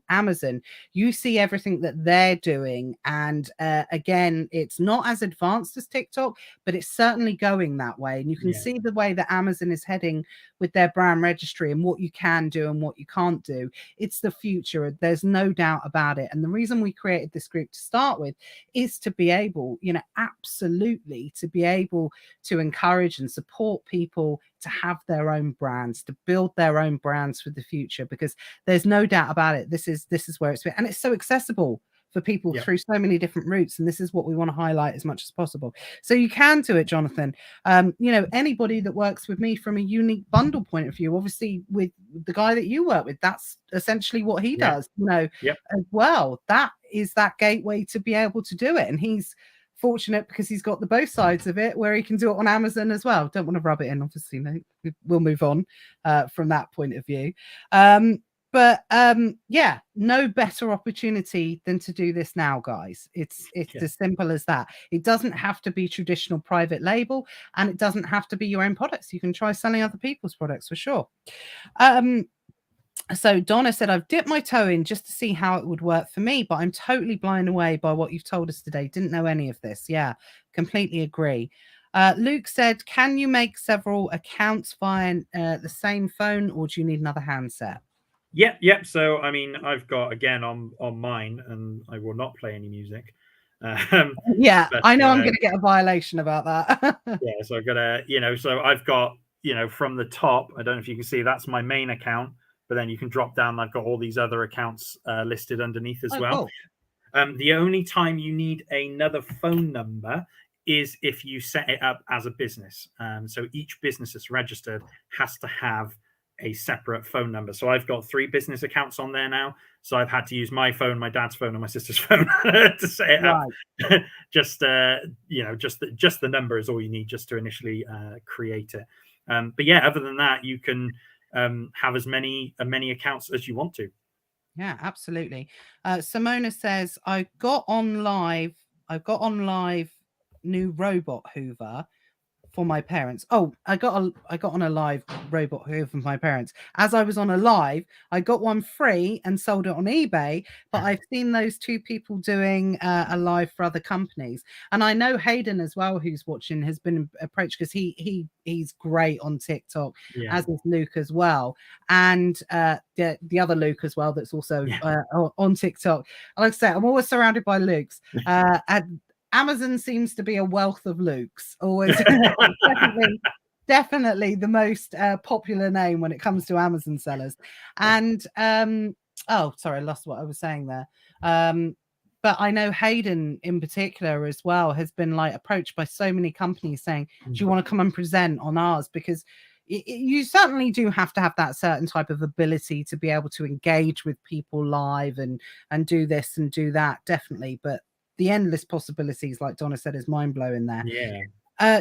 Amazon, you see everything that they're doing. And again, it's not as advanced as TikTok, but it's certainly going that way. And you can see the way that Amazon is heading with their brand registry and what you can do and what you can't do. It's the future. There's no doubt about it. And the reason we created this group to start with is to be able, absolutely to be able to encourage and support people to have their own brands, to build their own brands for the future, because there's no doubt about it. This is where it's been, and it's so accessible for people through so many different routes, and this is what we want to highlight as much as possible. So you can do it, Jonathan. Anybody that works with me from a unique bundle point of view, obviously with the guy that you work with, that's essentially what he does, as well. That is that gateway to be able to do it, and he's fortunate because he's got the both sides of it, where he can do it on Amazon as well. Don't want to rub it in, obviously. No, we'll move on from that point of view. But no better opportunity than to do this now, guys. It's as simple as that. It doesn't have to be traditional private label, and it doesn't have to be your own products. You can try selling other people's products for sure. So Donna said, I've dipped my toe in just to see how it would work for me, but I'm totally blown away by what you've told us today. Didn't know any of this. Yeah, completely agree. Luke said, can you make several accounts via the same phone, or do you need another handset? Yep. So, I mean, I've got, again, on mine, and I will not play any music. But, I know I'm going to get a violation about that. So I've got so I've got, from the top, I don't know if you can see, that's my main account, but then you can drop down. I've got all these other accounts listed underneath as well. Cool. The only time you need another phone number is if you set it up as a business. So each business that's registered has to have a separate phone number. So I've got 3 business accounts on there now. So I've had to use my phone, my dad's phone, and my sister's phone to set it up. Just the number is all you need just to initially create it. But yeah, other than that, you can have as many accounts as you want to. Yeah, absolutely. Simona says, I got on live new robot Hoover for my parents. Oh, I got on a live robot Hoover for my parents. As I was on a live, I got one free and sold it on eBay, but I've seen those 2 people doing a live for other companies. And I know Hayden as well, who's watching, has been approached because he's great on TikTok, as is Luke as well. And the other Luke as well, that's also on TikTok. Like I say, I'm always surrounded by Lukes. And Amazon seems to be a wealth of Lukes. Always definitely the most popular name when it comes to Amazon sellers. And sorry, I lost what I was saying there. But I know Hayden in particular as well has been like approached by so many companies saying, do you want to come and present on ours? Because you certainly do have to have that certain type of ability to be able to engage with people live and do this and do that, definitely. But the endless possibilities, like Donna said, is mind-blowing there.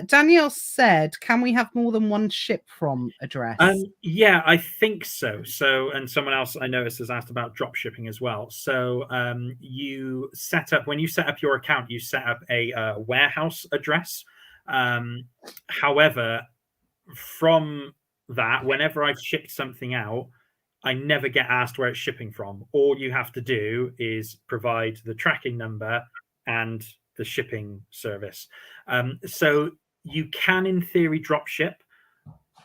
Danielle said, can we have more than one ship from address? Yeah, I think so. And someone else I noticed has asked about drop shipping as well. So when you set up your account, you set up a warehouse address. However, from that, whenever I've shipped something out, I never get asked where it's shipping from. All you have to do is provide the tracking number and the shipping service. So you can, in theory, drop ship,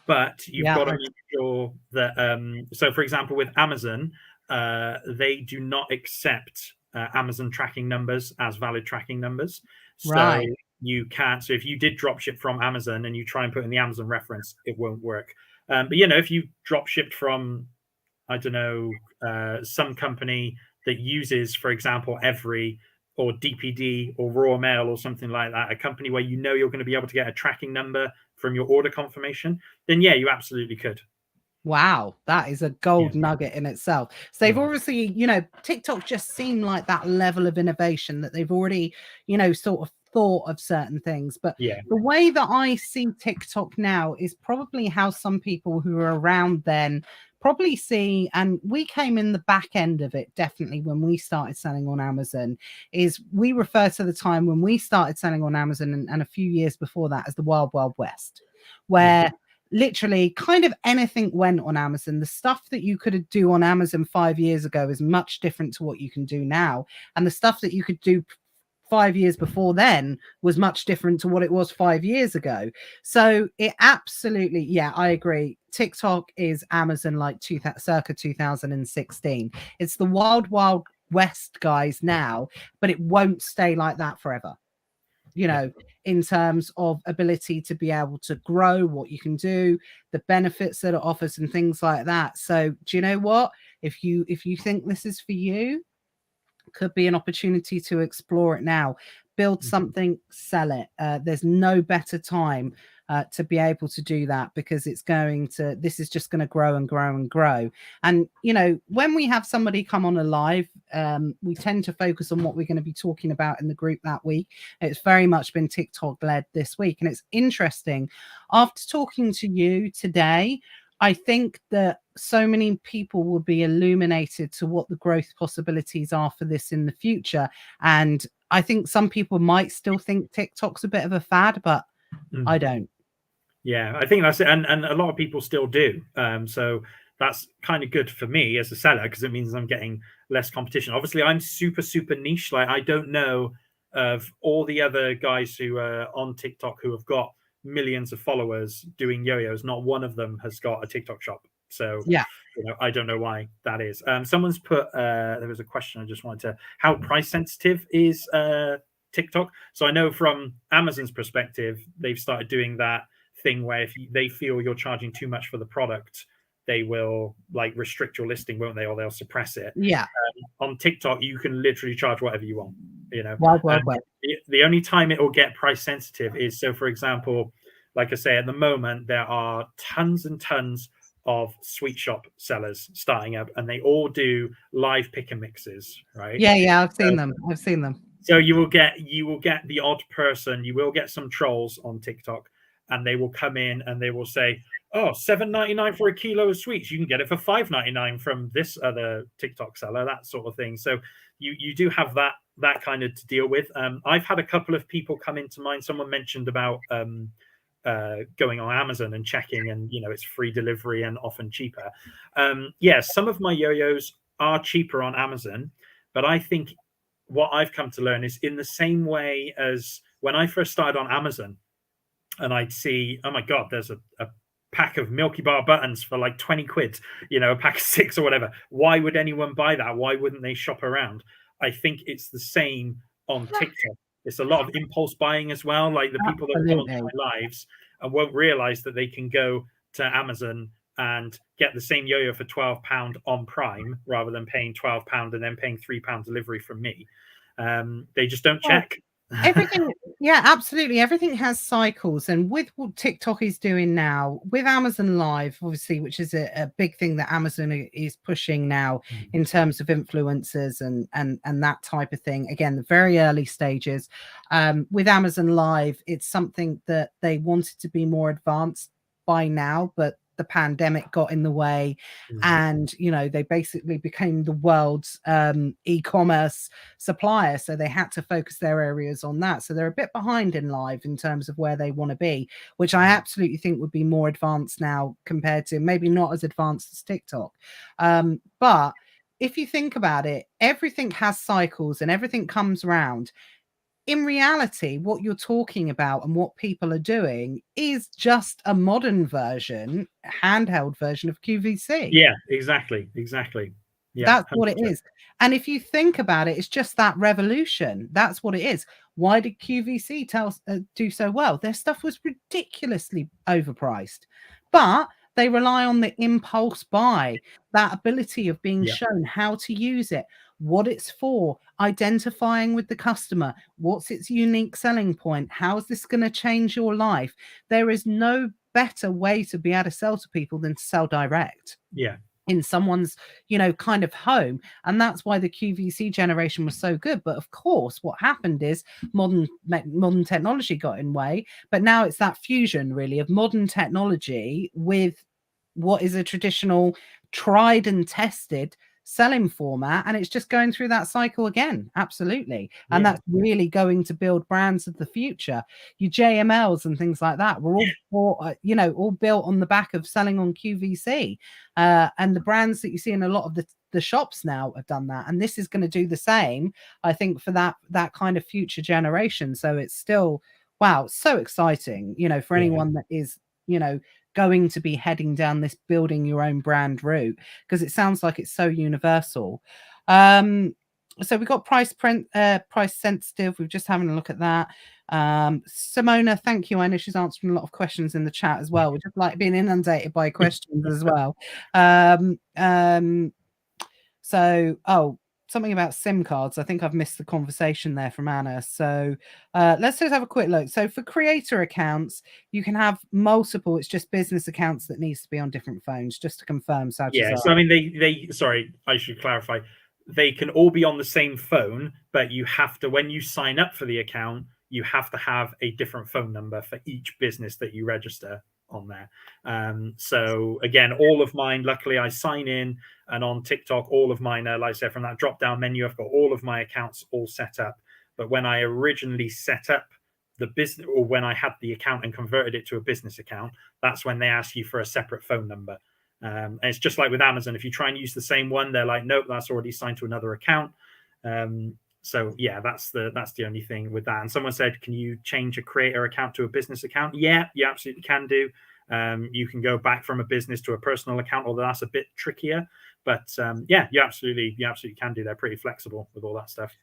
but you've got to make sure that. So, for example, with Amazon, they do not accept Amazon tracking numbers as valid tracking numbers. So you can't. So if you did drop ship from Amazon and you try and put in the Amazon reference, it won't work. But if you drop shipped from, I don't know, some company that uses, for example, Every or DPD or Royal Mail or something like that, a company where you're going to be able to get a tracking number from your order confirmation, then yeah, you absolutely could. Wow, that is a gold nugget in itself. So they've obviously, TikTok just seemed like that level of innovation that they've already, sort of thought of certain things. But the way that I see TikTok now is probably how some people who were around then probably see, and we came in the back end of it definitely when we started selling on Amazon, is we refer to the time when we started selling on Amazon and a few years before that as the Wild Wild West, where literally kind of anything went on Amazon. The stuff that you could do on Amazon 5 years ago is much different to what you can do now, and the stuff that you could do 5 years before then was much different to what it was 5 years ago. So it absolutely, I agree. TikTok is Amazon like circa 2016. It's the Wild Wild West guys now, but it won't stay like that forever. In terms of ability to be able to grow what you can do, the benefits that it offers and things like that. So do you know what? If you think this is for you, could be an opportunity to explore it now. Build something, sell it. There's no better time to be able to do that, because this is just going to grow and grow and grow. And when we have somebody come on a live, we tend to focus on what we're going to be talking about in the group that week. It's very much been TikTok led this week, and it's interesting. After talking to you today, I think that so many people will be illuminated to what the growth possibilities are for this in the future. And I think some people might still think TikTok's a bit of a fad, but I don't. Yeah, I think that's it. And a lot of people still do. So that's kind of good for me as a seller, because it means I'm getting less competition. Obviously, I'm super, super niche. Like, I don't know of all the other guys who are on TikTok who have got millions of followers doing yo-yos. Not one of them has got a TikTok shop. So I don't know why that is. Someone's put there was a question I just wanted to, how price sensitive is TikTok? So I know from Amazon's perspective, they've started doing that thing where if they feel you're charging too much for the product, they will like restrict your listing, won't they? Or they'll suppress it. On TikTok, you can literally charge whatever you want. The only time it will get price sensitive is, so for example, like I say, at the moment there are tons and tons of sweet shop sellers starting up, and they all do live pick and mixes, right? I've seen them. So you will get the odd person, you will get some trolls on TikTok, and they will come in and they will say, oh, $7.99 for a kilo of sweets. You can get it for $5.99 from this other TikTok seller, that sort of thing. So you do have that kind of to deal with. I've had a couple of people come into mind. Someone mentioned about going on Amazon and checking, and it's free delivery and often cheaper. Some of my yo-yos are cheaper on Amazon, but I think what I've come to learn is, in the same way as when I first started on Amazon, and I'd see, oh my God, there's a pack of Milky Bar buttons for like 20 quid, a pack of 6 or whatever. Why would anyone buy that? Why wouldn't they shop around? I think it's the same on TikTok. It's a lot of impulse buying as well. Like the people that come onto my lives and won't realize that they can go to Amazon and get the same yo-yo for £12 on Prime rather than paying £12 and then paying £3 delivery from me. They just don't check. Everything, absolutely. Everything has cycles, and with what TikTok is doing now with Amazon Live, obviously, which is a big thing that Amazon is pushing now in terms of influencers and that type of thing. Again, the very early stages with Amazon Live, it's something that they wanted to be more advanced by now, but the pandemic got in the way, and they basically became the world's e-commerce supplier, so they had to focus their areas on that. So they're a bit behind in live in terms of where they want to be, which I absolutely think would be more advanced now compared to, maybe not as advanced as TikTok, but if you think about it, everything has cycles and everything comes around. In reality, what you're talking about and what people are doing is just a modern version, handheld version of QVC. Yeah, exactly. Yeah, that's 100%. what it is. And if you think about it, it's just that revolution. That's what it is. Why did QVC do so well? Their stuff was ridiculously overpriced, but they rely on the impulse buy, that ability of being shown how to use it, what it's for, identifying with the customer, what's its unique selling point, how's this going to change your life. There is no better way to be able to sell to people than to sell direct. Yeah. In someone's, kind of home. And that's why the QVC generation was so good. But of course, what happened is modern technology got in way. But now it's that fusion, really, of modern technology with what is a traditional, tried and tested selling format, and it's just going through that cycle again. Absolutely. And that's really going to build brands of the future. Your JMLs and things like that were all built on the back of selling on QVC, and the brands that you see in a lot of the shops now have done that, and this is going to do the same, I think, for that kind of future generation. So it's still, wow, so exciting, for anyone that is going to be heading down this building your own brand route, because it sounds like it's so universal. So we got price sensitive. We're just having a look at that. Simona, thank you. I know she's answering a lot of questions in the chat as well. We're just like being inundated by questions as well. Something about SIM cards. I think I've missed the conversation there from Anna. So let's just have a quick look. So for creator accounts, you can have multiple. It's just business accounts that needs to be on different phones, just to confirm. So I mean, they sorry, I should clarify. They can all be on the same phone, but you have to, when you sign up for the account, you have to have a different phone number for each business that you register on there. So again, all of mine, luckily I sign in, and on TikTok, all of mine are, like I said, from that drop down menu, I've got all of my accounts all set up. But when I originally set up the business, or when I had the account and converted it to a business account, that's when they ask you for a separate phone number. And it's just like with Amazon. If you try and use the same one, they're like, nope, that's already signed to another account. So yeah, that's the only thing with that. And someone said, can you change a creator account to a business account? Yeah, you absolutely can do. You can go back from a business to a personal account, although that's a bit trickier. But yeah, you absolutely can do. They're pretty flexible with all that stuff.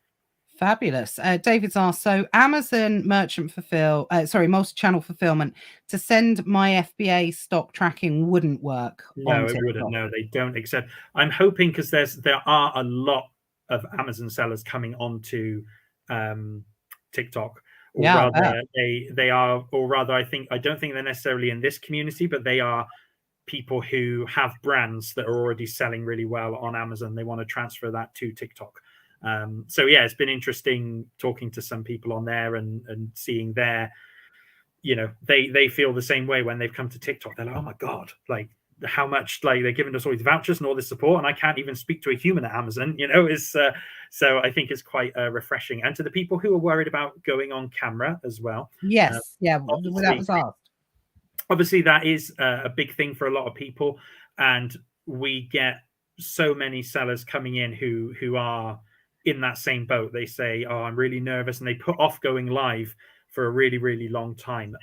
Fabulous. David's asked, so Amazon multi-channel fulfillment to send my FBA stock tracking wouldn't work. No, it wouldn't. No, they don't accept. I'm hoping, because there are a lot of Amazon sellers coming onto TikTok. Or rather, they are, or rather, I don't think they're necessarily in this community, but they are people who have brands that are already selling really well on Amazon. They want to transfer that to TikTok. So yeah, it's been interesting talking to some people on there and seeing their, they feel the same way when they've come to TikTok. They're like, oh my God, like how much, like they're giving us all these vouchers and all this support, and I can't even speak to a human at Amazon, so I think it's quite refreshing. And to the people who are worried about going on camera as well. Yes. That was asked. Obviously that is a big thing for a lot of people, and we get so many sellers coming in who are in that same boat. They say, oh, I'm really nervous, and they put off going live for a really, really long time.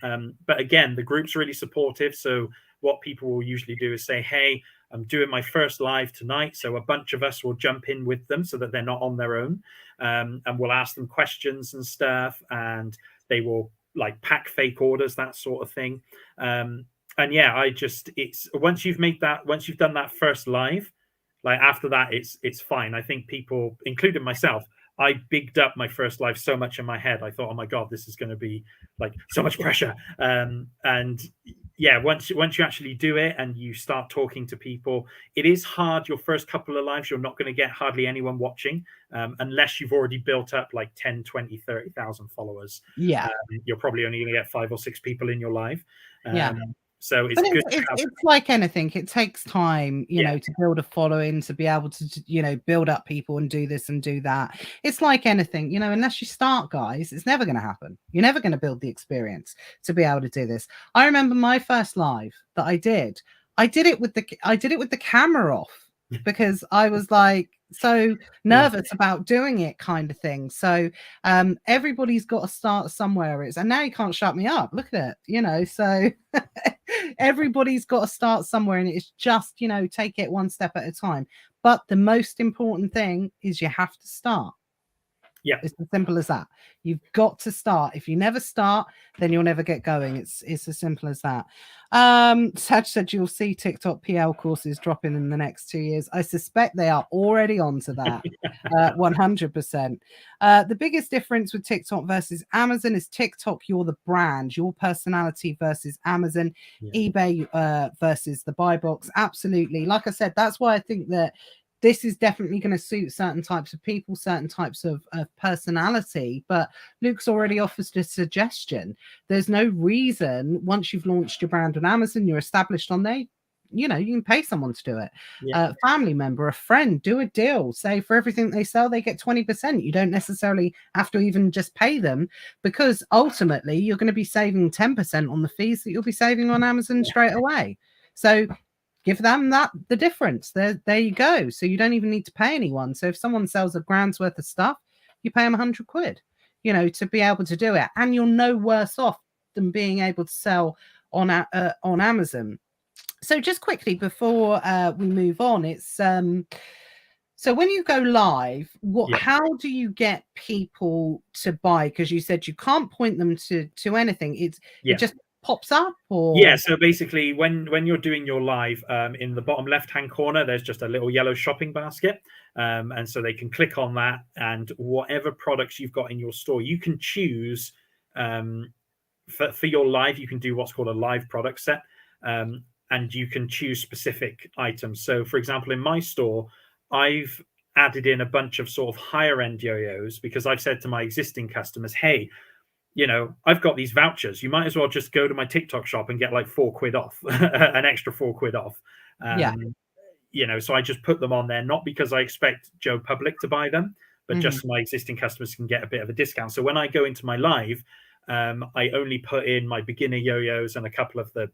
But again, the group's really supportive. So what people will usually do is say, hey, I'm doing my first live tonight, so a bunch of us will jump in with them so that they're not on their own, and we'll ask them questions and stuff, and they will like pack fake orders, that sort of thing. And yeah, it's once you've done that first live, like after that, it's fine. I think people, including myself, I bigged up my first live so much in my head. I thought, oh my God, this is going to be like so much pressure. And yeah, once you actually do it and you start talking to people, it is hard. Your first couple of lives, you're not going to get hardly anyone watching, unless you've already built up like 10, 20, 30,000 followers. Yeah. You're probably only going to get 5 or 6 people in your live. So it's But good to have. it's like anything. It takes time, you Yeah. know, to build a following, to be able to, you know, build up people and do this and do that. It's like anything, you know, unless you start, guys, it's never going to happen. You're never going to build the experience to be able to do this. I remember my first live that I did. I did it with the camera off because I was like so nervous about doing it, kind of thing. So everybody's got to start somewhere. And now you can't shut me up. Look at it, you know. So everybody's got to start somewhere, and it's just, you know, take it one step at a time. But the most important thing is you have to start. Yeah, it's as simple as that. You've got to start. If you never start, then you'll never get going. It's as simple as that. Saj said you'll see TikTok PL courses dropping in the next 2 years. I suspect they are already onto that. 100%. The biggest difference with TikTok versus Amazon is TikTok, you're the brand, your personality versus Amazon, eBay versus the buy box. Absolutely. Like I said, that's why I think that this is definitely going to suit certain types of people, certain types of personality. But Luke's already offered a suggestion. There's no reason, once you've launched your brand on Amazon, you're established on there, you know, you can pay someone to do it. A family member, a friend, do a deal. Say for everything they sell, they get 20%. You don't necessarily have to even just pay them, because ultimately you're going to be saving 10% on the fees that you'll be saving on Amazon straight away. So give them the difference. There you go. So you don't even need to pay anyone. So if someone sells $1,000's worth of stuff, you pay them 100 quid, you know, to be able to do it. And you're no worse off than being able to sell on Amazon. So just quickly before we move on, it's so when you go live, how do you get people to buy? Because you said you can't point them to anything. It just pops up, or so basically when you're doing your live, in the bottom left hand corner there's just a little yellow shopping basket, and so they can click on that, and whatever products you've got in your store, you can choose for your live. You can do what's called a live product set, and you can choose specific items. So for example, in my store, I've added in a bunch of sort of higher end yo-yos, because I've said to my existing customers, hey, you know, I've got these vouchers. You might as well just go to my TikTok shop and get like 4 quid off, an extra 4 quid off. You know, so I just put them on there, not because I expect Joe Public to buy them, but just so my existing customers can get a bit of a discount. So when I go into my live, I only put in my beginner yo-yos and a couple of the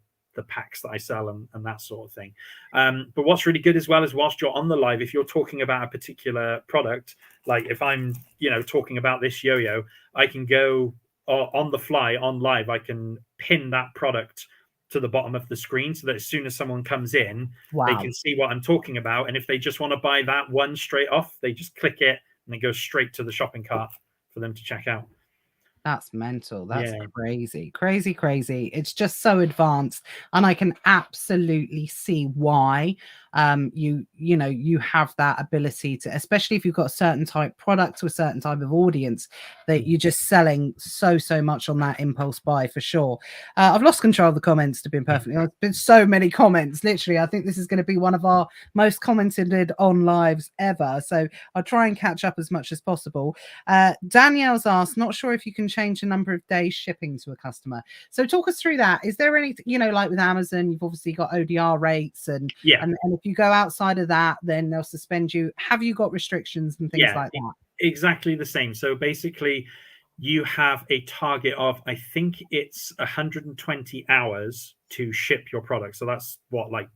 packs that I sell and that sort of thing. But what's really good as well is, whilst you're on the live, if you're talking about a particular product, like if I'm, you know, talking about this yo-yo, I can go on the fly on live, I can pin that product to the bottom of the screen, so that as soon as someone comes in, they can see what I'm talking about. And if they just want to buy that one straight off, they just click it and it goes straight to the shopping cart for them to check out. That's mental. That's crazy. It's just so advanced, and I can absolutely see why you know, you have that ability to, especially if you've got a certain type product to a certain type of audience, that you're just selling so much on that impulse buy, for sure. I've lost control of the comments, to be perfectly honest. There's been so many comments, literally. I think this is going to be one of our most commented on lives ever, so I'll try and catch up as much as possible. Danielle's asked, not sure if you can change the number of days shipping to a customer. So talk us through that. Is there any, you know, like with Amazon, you've obviously got ODR rates, and if you go outside of that, then they'll suspend you. Have you got restrictions and things like that? Exactly the same. So basically, you have a target of, I think it's 120 hours to ship your product. So that's what, like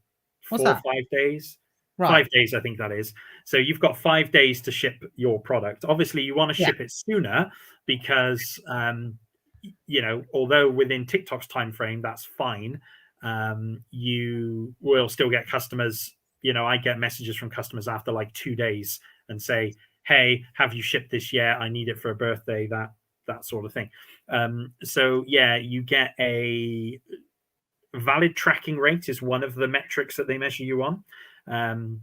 4 or 5 days? Right. 5 days, I think that is. So you've got 5 days to ship your product. Obviously, you want to ship it sooner, because, you know, although within TikTok's time frame, that's fine. You will still get customers. You know, I get messages from customers after like 2 days and say, hey, have you shipped this yet? I need it for a birthday, that sort of thing. So yeah, you get a valid tracking rate is one of the metrics that they measure you on.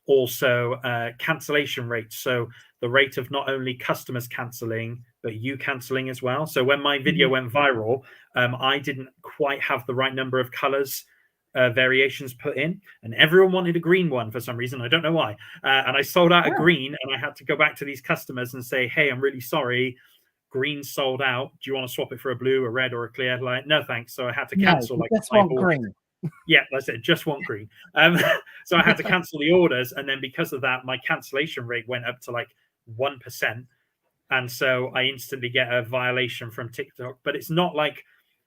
Also cancellation rates, so the rate of not only customers cancelling, but you cancelling as well. So when my video went viral, I didn't quite have the right number of colors variations put in, and everyone wanted a green one for some reason. I don't know why. And I sold out a green, and I had to go back to these customers and say, hey, I'm really sorry, green sold out. Do you want to swap it for a blue, a red, or a clear? Like, no, thanks. So I had to No, cancel you like just 5 want orders. green. Yeah, that's it. Just want green. So I had to cancel the orders, and then because of that, my cancellation rate went up to like 1%, and so I instantly get a violation from TikTok. But it's not like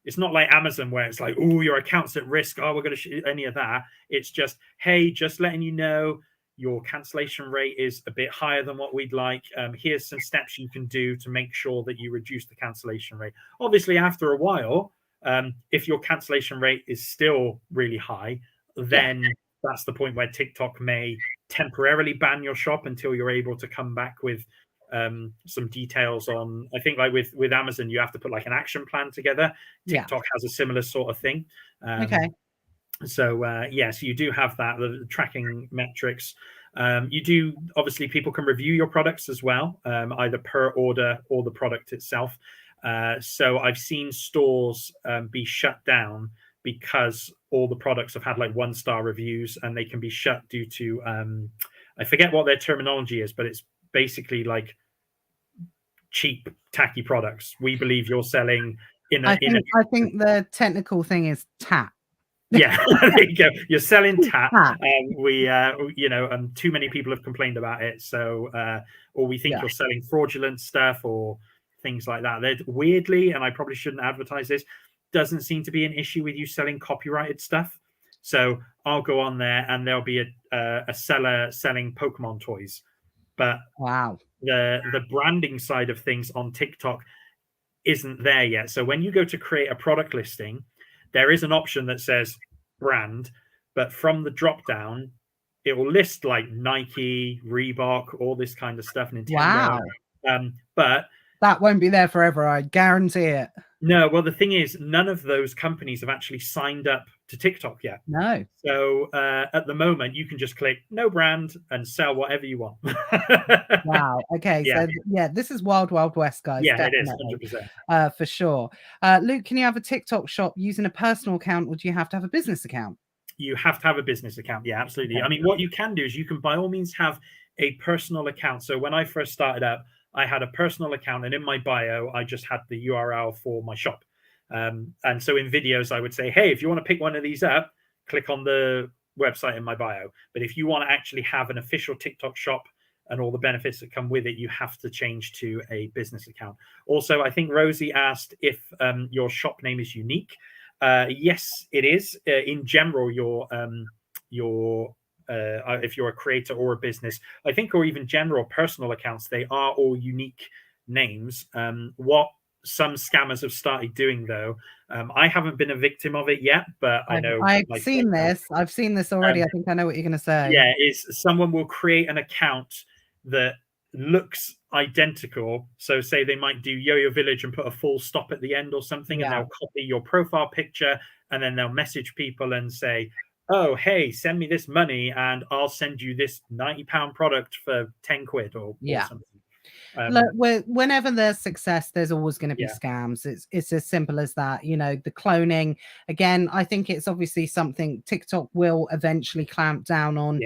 Amazon where it's like, oh, your account's at risk. Oh, we're going to shoot any of that. It's just, hey, just letting you know your cancellation rate is a bit higher than what we'd like. Here's some steps you can do to make sure that you reduce the cancellation rate. Obviously, after a while, if your cancellation rate is still really high, then that's the point where TikTok may temporarily ban your shop until you're able to come back with some details on. I think like with Amazon, you have to put like an action plan together. TikTok has a similar sort of thing. Okay. So yes, you do have that, the tracking metrics. You do, obviously, people can review your products as well, either per order or the product itself. So I've seen stores be shut down because all the products have had like 1-star reviews, and they can be shut due to I forget what their terminology is, but it's basically like cheap, tacky products. We believe you're selling I think the technical thing is TAT. Yeah, there you go. You're selling TAT. Too many people have complained about it. So, or we think you're selling fraudulent stuff or things like that. That weirdly, and I probably shouldn't advertise this, doesn't seem to be an issue with you selling copyrighted stuff. So I'll go on there and there'll be a seller selling Pokemon toys, but wow, the branding side of things on TikTok isn't there yet. So when you go to create a product listing, there is an option that says brand, but from the drop down, it will list like Nike, Reebok, all this kind of stuff, Nintendo. Wow. But that won't be there forever, I guarantee it. No, well, the thing is, none of those companies have actually signed up to TikTok yet. No. So at the moment, you can just click no brand and sell whatever you want. Wow. Okay. So this is wild, wild west, guys. Yeah, definitely. It is 100%. For sure. Luke, can you have a TikTok shop using a personal account, or do you have to have a business account? You have to have a business account. Yeah, absolutely. Okay. I mean, what you can do is you can by all means have a personal account. So when I first started up, I had a personal account, and in my bio, I just had the URL for my shop. And so in videos, I would say, hey, if you want to pick one of these up, click on the website in my bio. But if you want to actually have an official TikTok shop and all the benefits that come with it, you have to change to a business account. Also, I think Rosie asked if your shop name is unique. Yes, it is. In general, if you're a creator or a business, I think, or even general personal accounts, they are all unique names. What some scammers have started doing, though, I haven't been a victim of it yet, but I know I've seen this already. I think I know what you're going to say. Yeah, is someone will create an account that looks identical. So say they might do Yo-Yo Village and put a full stop at the end or something, and they'll copy your profile picture, and then they'll message people and say, oh, hey, send me this money and I'll send you this £90 product for 10 quid or something. Look, whenever there's success, there's always going to be scams. It's as simple as that. You know, the cloning, again, I think it's obviously something TikTok will eventually clamp down on.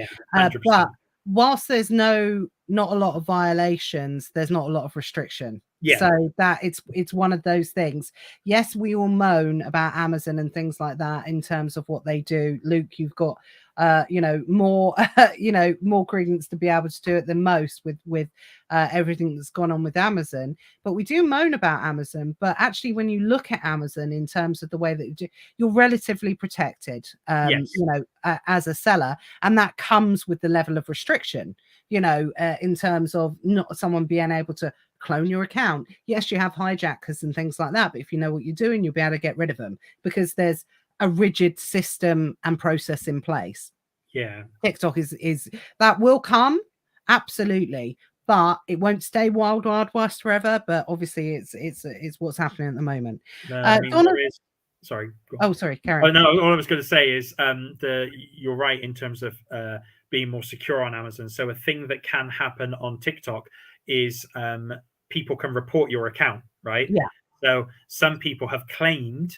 But whilst there's not a lot of violations, there's not a lot of restriction. So that it's one of those things. Yes, we all moan about Amazon and things like that in terms of what they do. Luke, you've got more more credence to be able to do it than most with everything that's gone on with Amazon. But we do moan about Amazon. But actually, when you look at Amazon in terms of the way that you're relatively protected, as a seller, and that comes with the level of restriction. In terms of not someone being able to clone your account. Yes, you have hijackers and things like that, but if you know what you're doing, you'll be able to get rid of them because there's a rigid system and process in place. TikTok is that will come, absolutely, but it won't stay wild west forever. But obviously it's what's happening at the moment. Sorry. Oh, sorry, Karen. Oh, no, all I was going to say is you're right in terms of being more secure on Amazon. So a thing that can happen on TikTok is people can report your account, right? So some people have claimed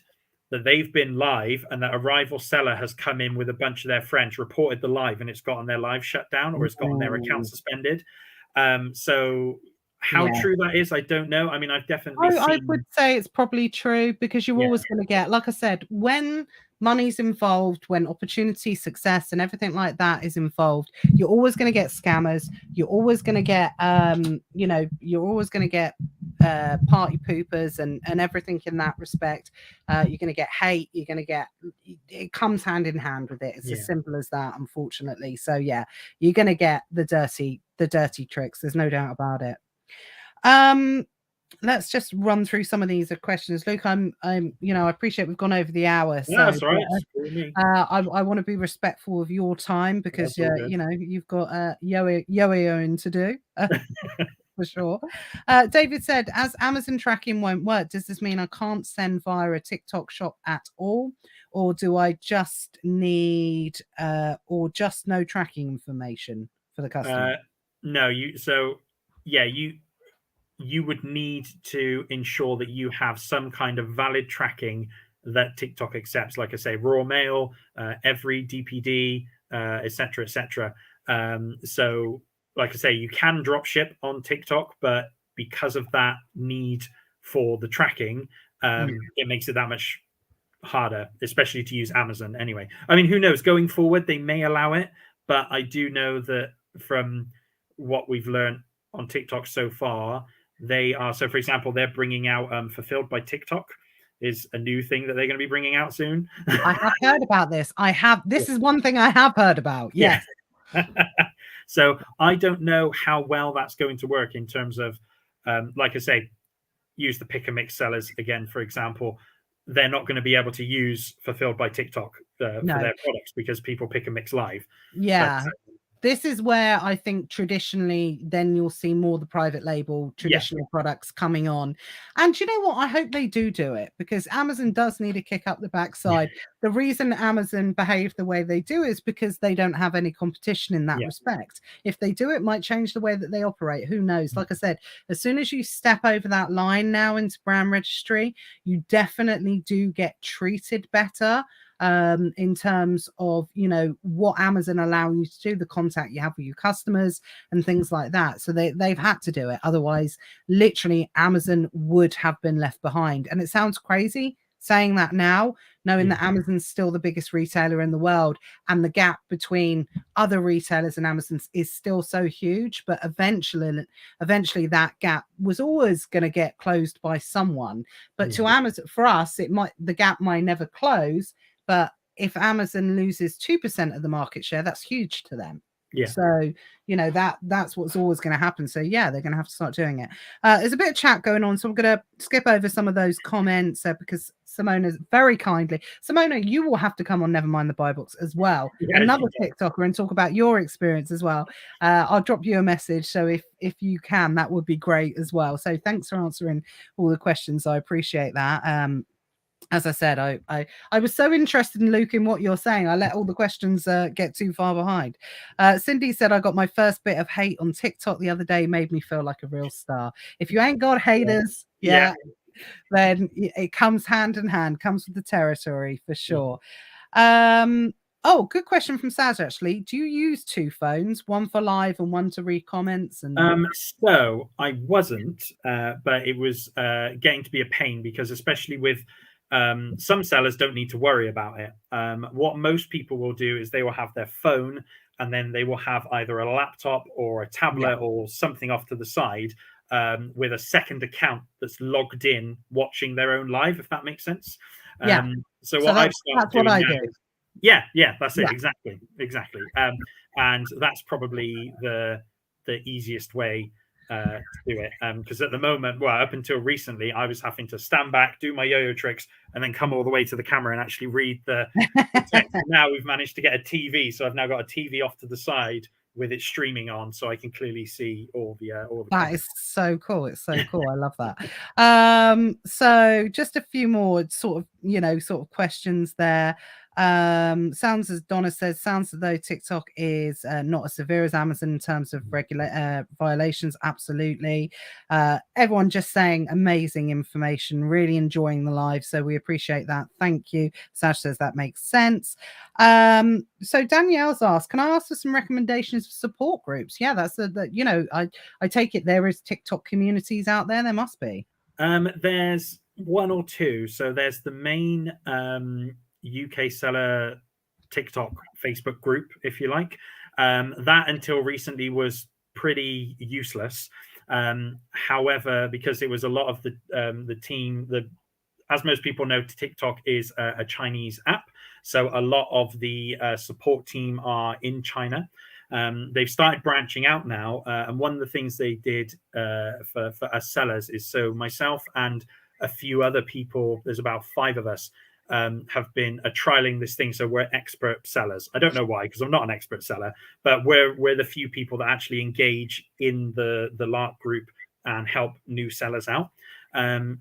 that they've been live and that a rival seller has come in with a bunch of their friends, reported the live, and it's gotten their live shut down or it's gotten their account suspended. So How true that is, I don't know. I mean, I've definitely I seen. would say it's probably true, because you're always going to get, like I said, when money's involved, when opportunity, success, and everything like that is involved, you're always going to get scammers. You're always going to get, you're always going to get party poopers and everything in that respect. You're going to get hate. You're going to get, it comes hand in hand with it. It's as simple as that, unfortunately. So yeah, you're going to get the dirty tricks. There's no doubt about it. Let's just run through some of these questions. Luke, I appreciate we've gone over the hour. So that's right. I want to be respectful of your time, because you've got yo-yoing to do. For sure. David said, as Amazon tracking won't work, does this mean I can't send via a TikTok shop at all? Or do I just need or just no tracking information for the customer? No, you would need to ensure that you have some kind of valid tracking that TikTok accepts, like I say, raw mail, every DPD, etc., etc. So, like I say, you can drop ship on TikTok, but because of that need for the tracking, it makes it that much harder, especially to use Amazon anyway. I mean, who knows? Going forward, they may allow it, but I do know that from what we've learned on TikTok so far, they are, so for example, they're bringing out Fulfilled by TikTok is a new thing that they're going to be bringing out soon. I have heard about this. This is one thing I have heard about. Yes. So I don't know how well that's going to work in terms of, like I say, use the pick and mix sellers again, for example. They're not going to be able to use Fulfilled by TikTok for their products, because people pick and mix live. Yeah. This is where I think traditionally then you'll see more the private label traditional products coming on. And you know what? I hope they do it, because Amazon does need a kick up the backside. The reason Amazon behave the way they do is because they don't have any competition in that respect. If they do, it might change the way that they operate. Who knows? Like I said, as soon as you step over that line now into brand registry, you definitely do get treated better. In terms of, what Amazon allow you to do, the contact you have with your customers and things like that. So they've had to do it. Otherwise, literally, Amazon would have been left behind. And it sounds crazy saying that now, knowing that Amazon's still the biggest retailer in the world, and the gap between other retailers and Amazon is still so huge. But eventually that gap was always going to get closed by someone. But to Amazon, for us, the gap might never close. But if Amazon loses 2% of the market share, that's huge to them. So, that's what's always going to happen. So, they're going to have to start doing it. There's a bit of chat going on, so I'm going to skip over some of those comments because Simona's very kindly. Simona, you will have to come on Nevermind the Buy Box as well. Another TikToker, and talk about your experience as well. I'll drop you a message. So if you can, that would be great as well. So thanks for answering all the questions. I appreciate that. As I said, I was so interested in Luke in what you're saying. I let all the questions get too far behind. Cindy said, I got my first bit of hate on TikTok the other day, made me feel like a real star. If you ain't got haters, then it comes hand in hand, comes with the territory for sure. Oh, good question from Saz, actually. Do you use two phones, one for live and one to read comments? And so I wasn't, but it was getting to be a pain, because especially with some sellers don't need to worry about it. What most people will do is they will have their phone, and then they will have either a laptop or a tablet or something off to the side with a second account that's logged in watching their own live, if that makes sense. So what I've started doing now, that's it. Exactly. And that's probably the easiest way to do it, because at the moment, up until recently, I was having to stand back, do my yo-yo tricks, and then come all the way to the camera and actually read the text. Now we've managed to get a TV, so I've now got a TV off to the side with it streaming on, so I can clearly see all the that comments. Is so cool. It's so cool. I love that. So just a few more sort of sort of questions there. Sounds, as Donna says, sounds as though TikTok is not as severe as Amazon in terms of regular violations. Absolutely. Everyone just saying amazing information, really enjoying the live, so we appreciate that. Thank you. Sash says that makes sense. So Danielle's asked, can I ask for some recommendations for support groups? Yeah, that's I take it there is TikTok communities out there. There must be. There's one or two. So there's the main UK seller TikTok Facebook group, if you like. That until recently was pretty useless. However, because it was a lot of the team, as most people know, TikTok is a Chinese app. So a lot of the support team are in China. They've started branching out now. And one of the things they did for us sellers is, so myself and a few other people, there's about 5 of us, have been trialing this thing. So we're expert sellers. I don't know why, because I'm not an expert seller, but we're the few people that actually engage in the LARP group and help new sellers out.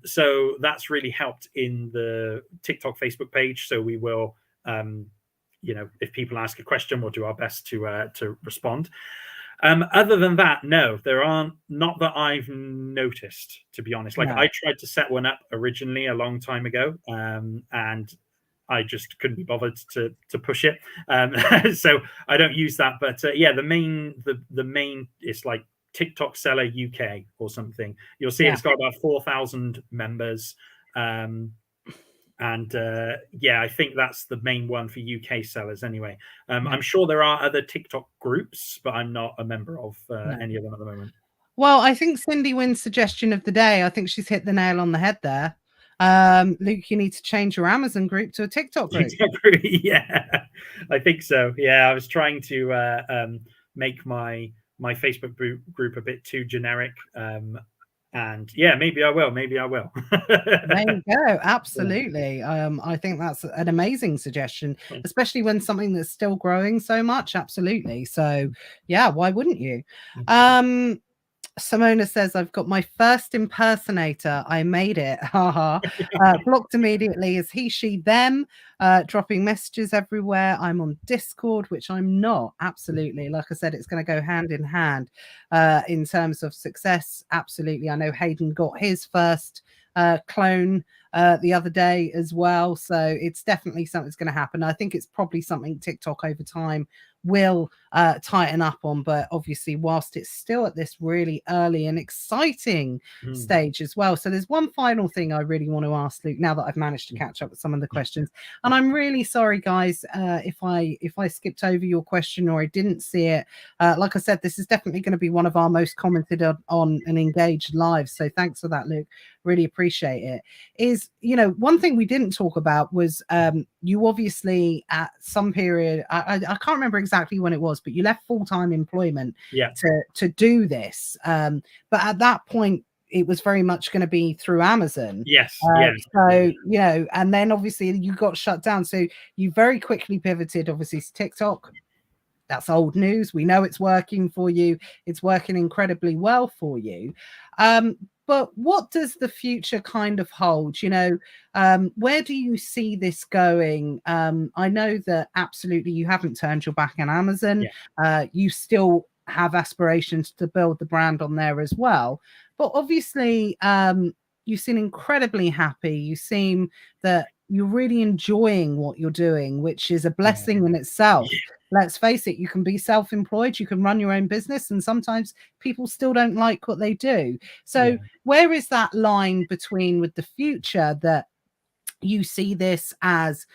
So that's really helped in the TikTok Facebook page. So we will, if people ask a question, we'll do our best to respond. Other than that, no, there aren't, not that I've noticed, to be honest. Like, I tried to set one up originally a long time ago, and I just couldn't be bothered to push it. So I don't use that. But the main is like TikTok Seller UK or something. You'll see it's got about 4,000 members. I think that's the main one for UK sellers anyway. I'm sure there are other TikTok groups, but I'm not a member of any of them at the moment. Well, I think Cindy Wynn's suggestion of the day, I think she's hit the nail on the head there. Luke, you need to change your Amazon group to a TikTok group. Yeah, I think so. Yeah, I was trying to make my Facebook group a bit too generic. And maybe I will. There you go. Absolutely. I think that's an amazing suggestion, especially when something that's still growing so much. Absolutely. So yeah, why wouldn't you? Simona says, I've got my first impersonator. I made it. Haha. Blocked immediately as he, she, them, dropping messages everywhere. I'm on Discord, which I'm not. Absolutely. Like I said, it's going to go hand in hand in terms of success. Absolutely. I know Hayden got his first clone the other day as well. So it's definitely something that's going to happen. I think it's probably something TikTok over time will tighten up on, but obviously whilst it's still at this really early and exciting stage as well. So there's one final thing I really want to ask Luke, now that I've managed to catch up with some of the questions, and I'm really sorry guys if I skipped over your question or I didn't see it. Like I said, this is definitely going to be one of our most commented on and engaged lives, so thanks for that, Luke. Really appreciate it. Is, one thing we didn't talk about was you obviously at some period, I can't remember exactly when it was, but you left full-time employment to do this. But at that point, it was very much going to be through Amazon. Yes. So, and then obviously you got shut down. So you very quickly pivoted, obviously, to TikTok. That's old news. We know it's working for you. It's working incredibly well for you. But what does the future kind of hold? Where do you see this going? I know that absolutely you haven't turned your back on Amazon. You still have aspirations to build the brand on there as well. But obviously, you seem incredibly happy. You seem that you're really enjoying what you're doing, which is a blessing in itself. Let's face it, you can be self-employed, you can run your own business, and sometimes people still don't like what they do. So where is that line between with the future that you see this as,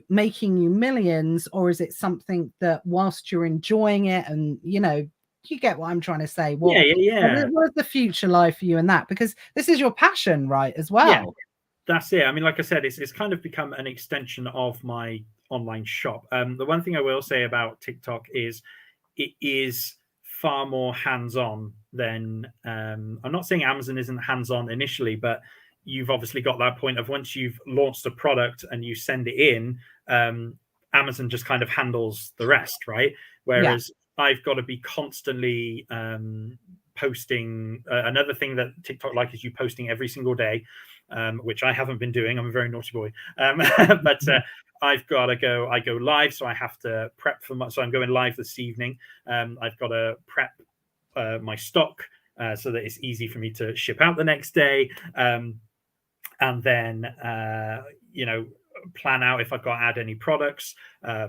making you millions, or is it something that whilst you're enjoying it and, you get what I'm trying to say? What is the future life for you in that? Because this is your passion, right, as well. Yeah, that's it. I mean, like I said, it's kind of become an extension of my online shop. The one thing I will say about TikTok is it is far more hands-on than I'm not saying Amazon isn't hands-on initially, but you've obviously got that point of once you've launched a product and you send it in, Amazon just kind of handles the rest, right? Whereas I've got to be constantly posting. Another thing that TikTok like is you posting every single day. which I haven't been doing. I'm a very naughty boy. But I've got to go. I go live, so I have to prep for so I'm going live this evening. I've got to prep my stock so that it's easy for me to ship out the next day. And then, plan out if I've got to add any products,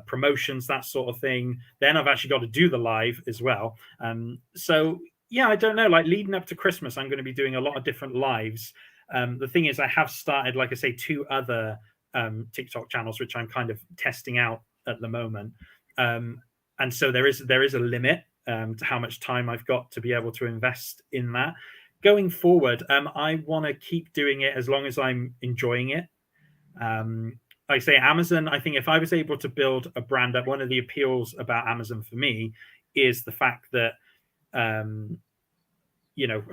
promotions, that sort of thing. Then I've actually got to do the live as well. So, yeah, I don't know. Like leading up to Christmas, I'm going to be doing a lot of different lives. The thing is, I have started, like I say, 2 other TikTok channels, which I'm kind of testing out at the moment. And so there is a limit to how much time I've got to be able to invest in that. Going forward, I want to keep doing it as long as I'm enjoying it. Like I say, Amazon, I think if I was able to build a brand up, one of the appeals about Amazon for me is the fact that,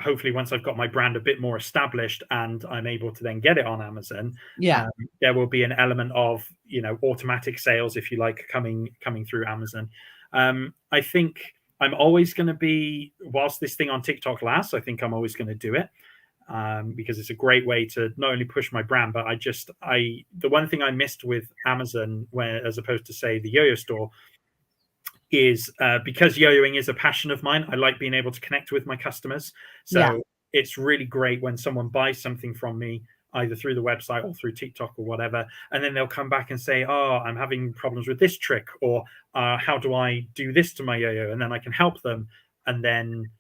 hopefully once I've got my brand a bit more established and I'm able to then get it on Amazon, there will be an element of, automatic sales, if you like, coming through Amazon. I think I'm always going to be, whilst this thing on TikTok lasts, I think I'm always going to do it because it's a great way to not only push my brand, but the one thing I missed with Amazon, as opposed to say the Yo-Yo Store, is because yo-yoing is a passion of mine. I like being able to connect with my customers. So it's really great when someone buys something from me, either through the website or through TikTok or whatever, and then they'll come back and say, oh, I'm having problems with this trick, or how do I do this to my yo-yo? And then I can help them. And then,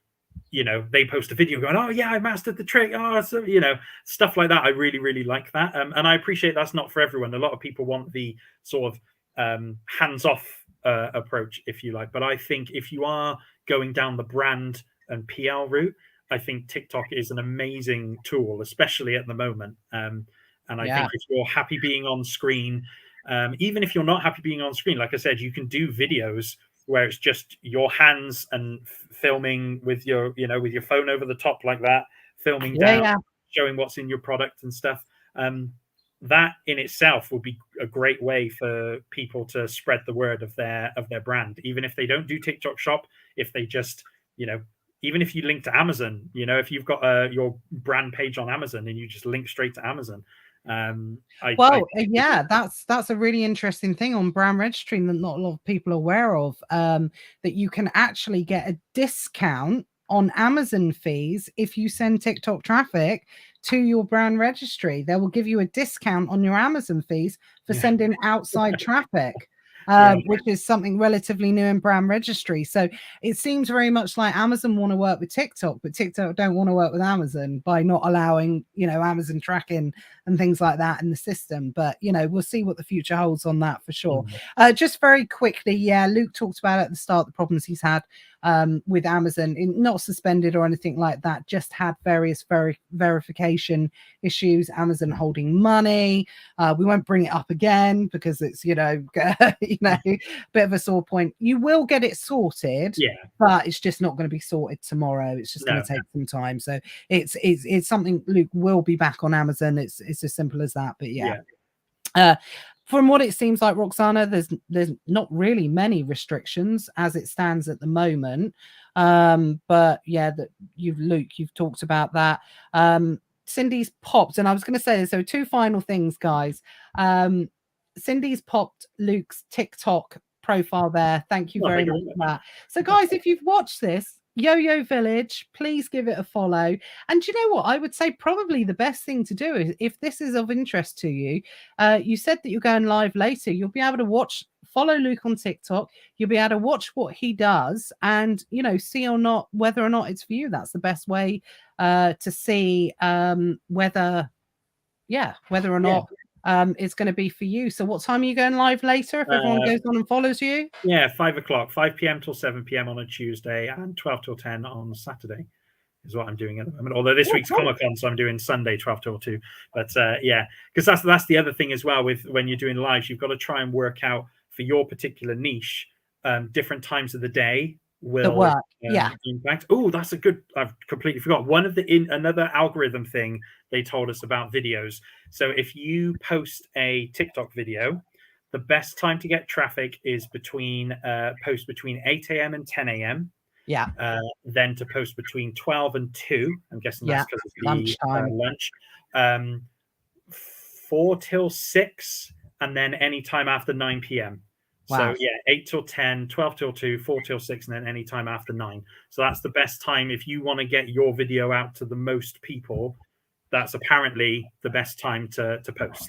they post a video going, oh yeah, I mastered the trick. Oh, so, stuff like that. I really, really like that. And I appreciate that's not for everyone. A lot of people want the sort of hands-off approach, if you like. But I think if you are going down the brand and PR route, I think TikTok is an amazing tool, especially at the moment. And I think if you're happy being on screen, even if you're not happy being on screen, like I said, you can do videos where it's just your hands and filming with your, with your phone over the top like that, filming down, showing what's in your product and stuff. That in itself would be a great way for people to spread the word of their brand, even if they don't do TikTok Shop. If they just, even if you link to Amazon, if you've got your brand page on Amazon and you just link straight to Amazon. That's a really interesting thing on brand registering that not a lot of people are aware of, that you can actually get a discount on Amazon fees if you send TikTok traffic to your brand registry. They will give you a discount on your Amazon fees for sending outside traffic. Which is something relatively new in brand registry. So it seems very much like Amazon want to work with TikTok, but TikTok don't want to work with Amazon by not allowing, Amazon tracking and things like that in the system. But, we'll see what the future holds on that for sure. Just very quickly, Luke talked about at the start the problems he's had with Amazon, not suspended or anything like that, just had various verification issues, Amazon holding money. We won't bring it up again because it's, bit of a sore point. You will get it sorted, but it's just not going to be sorted tomorrow. It's just going to take some time. So it's something Luke will be back on Amazon. It's as simple as that. But from what it seems like, Roxana, there's not really many restrictions as it stands at the moment. But you've talked about that. Cindy's popped, and I was going to say, so 2 final things, guys. Cindy's popped Luke's TikTok profile there. Thank you very much for that. So, guys, if you've watched this, Yo-Yo Village, please give it a follow. And you know what? I would say probably the best thing to do is, if this is of interest to you, you said that you're going live later, you'll be able to follow Luke on TikTok. You'll be able to watch what he does and, see whether or not it's for you. That's the best way to see whether or not it's going to be for you. So what time are you going live later if everyone goes on and follows you? 5 o'clock, 5 p.m. till 7 p.m. on a Tuesday and 12 till 10 on Saturday is what I'm doing at the moment. Although this week's Comic-Con, so I'm doing Sunday 12 till 2. But because that's the other thing as well with when you're doing lives, you've got to try and work out for your particular niche, different times of the day will work. Impact. Oh, that's a good. I've completely forgot one of another algorithm thing they told us about videos. So if you post a TikTok video, the best time to get traffic is post between 8 a.m. and 10 a.m. Then to post between 12 and 2. I'm guessing that's because of the lunch. 4 till 6, and then any time after 9 p.m. Wow. So yeah, 8 till 10, 12 till 2, 4 till 6, and then any time after 9. So that's the best time if you want to get your video out to the most people. That's apparently the best time to post.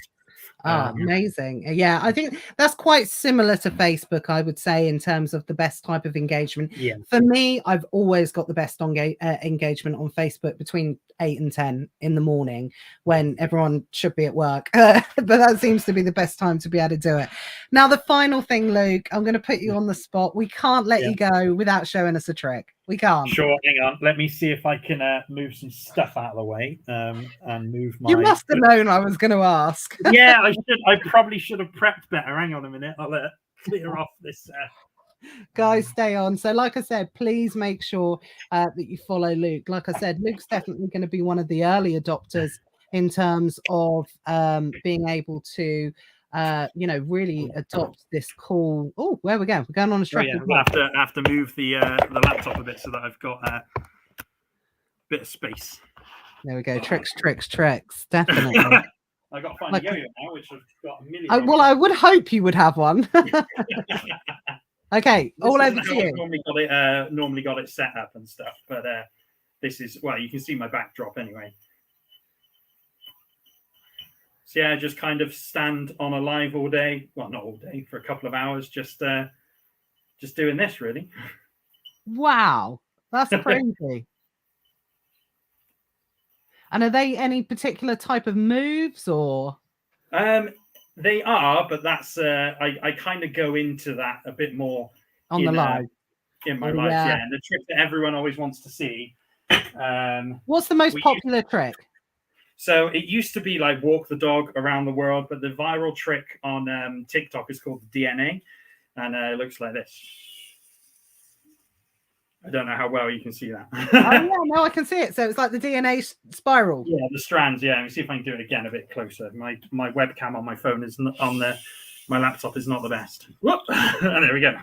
Oh, amazing. Yeah, I think that's quite similar to Facebook, I would say, in terms of the best type of engagement. Yeah. For me, I've always got the best engagement on Facebook between 8 and 10 in the morning when everyone should be at work. But that seems to be the best time to be able to do it. Now, the final thing, Luke, I'm going to put you on the spot. We can't let you go without showing us a trick. We can't. Sure, hang on. Let me see if I can move some stuff out of the way and move my... You must have known I was going to ask. Yeah, I should. I probably should have prepped better. Hang on a minute. I'll clear off this. Guys, stay on. So like I said, please make sure that you follow Luke. Like I said, Luke's definitely going to be one of the early adopters in terms of being able to really adopt this cool... Oh, where we going? We're going on a stretch. I have to move the laptop a bit so that I've got a bit of space. There we go. Tricks. Definitely. I got to find a yo-yo now, which I've got a million. Well, I would hope you would have one. Okay, all over to you. Normally got it set up and stuff, but this is, well, you can see my backdrop anyway. So yeah, just kind of stand on a live all day. Well, not all day, for a couple of hours, just doing this really. Wow, that's crazy. And are they any particular type of moves or? They are, but that's I kind of go into that a bit more on the live. In my life, yeah. And the trick that everyone always wants to see. What's the most popular trick? So it used to be like walk the dog around the world, but the viral trick on TikTok is called the DNA, and it looks like this. I don't know how well you can see that. Oh yeah, no, I can see it. So it's like the DNA spiral. Yeah, the strands. Yeah, let me see if I can do it again a bit closer. My webcam on my phone is not on my laptop is not the best. Whoop! And there we go.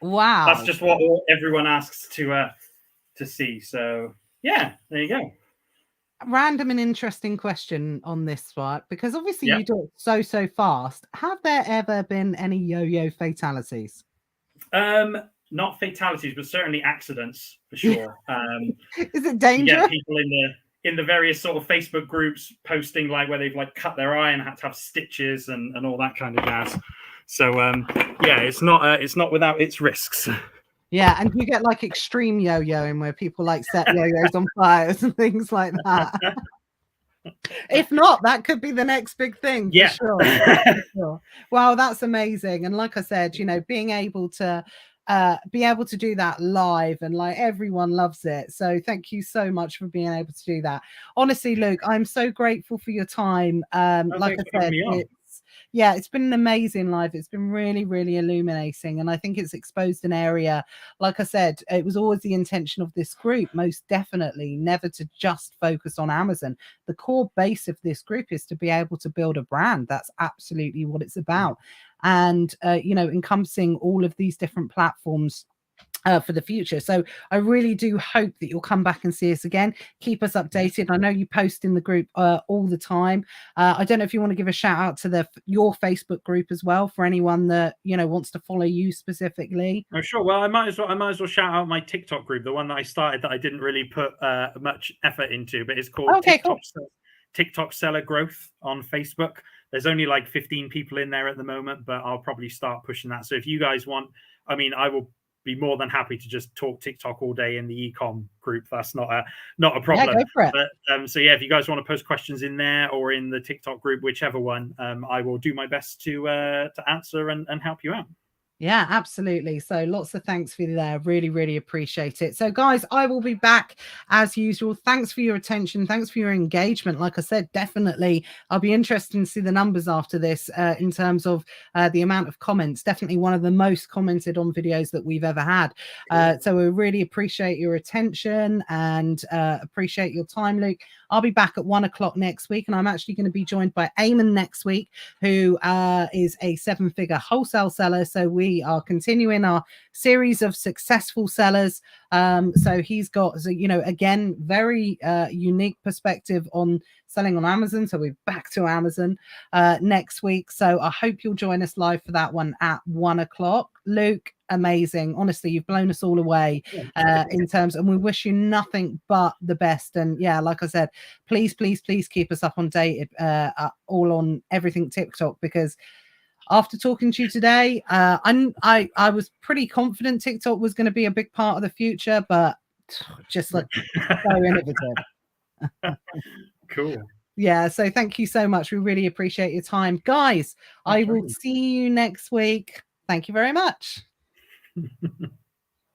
Wow, that's just what everyone asks to see. So yeah, there you go. Random and interesting question on this one, because obviously you do it so fast. Have there ever been any yo-yo fatalities? Not fatalities, but certainly accidents for sure. Is it dangerous? You get people in the various sort of Facebook groups posting like where they've like cut their eye and had to have stitches and all that kind of jazz. So yeah, it's not without its risks. Yeah, and you get like extreme yo-yoing where people like set yo-yos on fires and things like that. If not, that could be the next big thing. Yeah, for sure. Wow, that's amazing. And like I said, being able to do that live and like everyone loves it. So thank you so much for being able to do that. Honestly, Luke, I'm so grateful for your time. Like I said, it's been an amazing live. It's been really, really illuminating. And I think it's exposed an area, like I said, it was always the intention of this group, most definitely, never to just focus on Amazon. The core base of this group is to be able to build a brand. That's absolutely what it's about. And, encompassing all of these different platforms for the future. So I really do hope that you'll come back and see us again. Keep us updated. I know you post in the group all the time. I don't know if you want to give a shout out to your Facebook group as well for anyone that wants to follow you specifically. Oh sure. Well, I might as well shout out my TikTok group, the one that I started that I didn't really put much effort into, but it's called TikTok Seller Growth on Facebook. There's only like 15 people in there at the moment, but I'll probably start pushing that. So if you guys want, I will be more than happy to just talk TikTok all day in the ecom group. That's not a problem. Yeah, go for it. But, so yeah, if you guys want to post questions in there or in the TikTok group, whichever one, I will do my best to answer and help you out. Yeah, absolutely. So lots of thanks for you there. Really, really appreciate it. So guys, I will be back as usual. Thanks for your attention. Thanks for your engagement. Like I said, definitely, I'll be interested to see the numbers after this in terms of the amount of comments. Definitely one of the most commented on videos that we've ever had. So we really appreciate your attention and appreciate your time, Luke. I'll be back at 1 o'clock next week, and I'm actually going to be joined by Eamon next week, who is a 7-figure wholesale seller. So we are continuing our series of successful sellers. So he's got, again, very unique perspective on selling on Amazon. So we're back to Amazon next week. So I hope you'll join us live for that one at 1 o'clock. Luke, amazing. Honestly, you've blown us all away in terms, and we wish you nothing but the best. And yeah, like I said, please keep us up on date all on everything TikTok, because after talking to you today, I was pretty confident TikTok was going to be a big part of the future, but just like so innovative. Cool. Yeah, so thank you so much. We really appreciate your time, guys. I will see you next week. Thank you very much.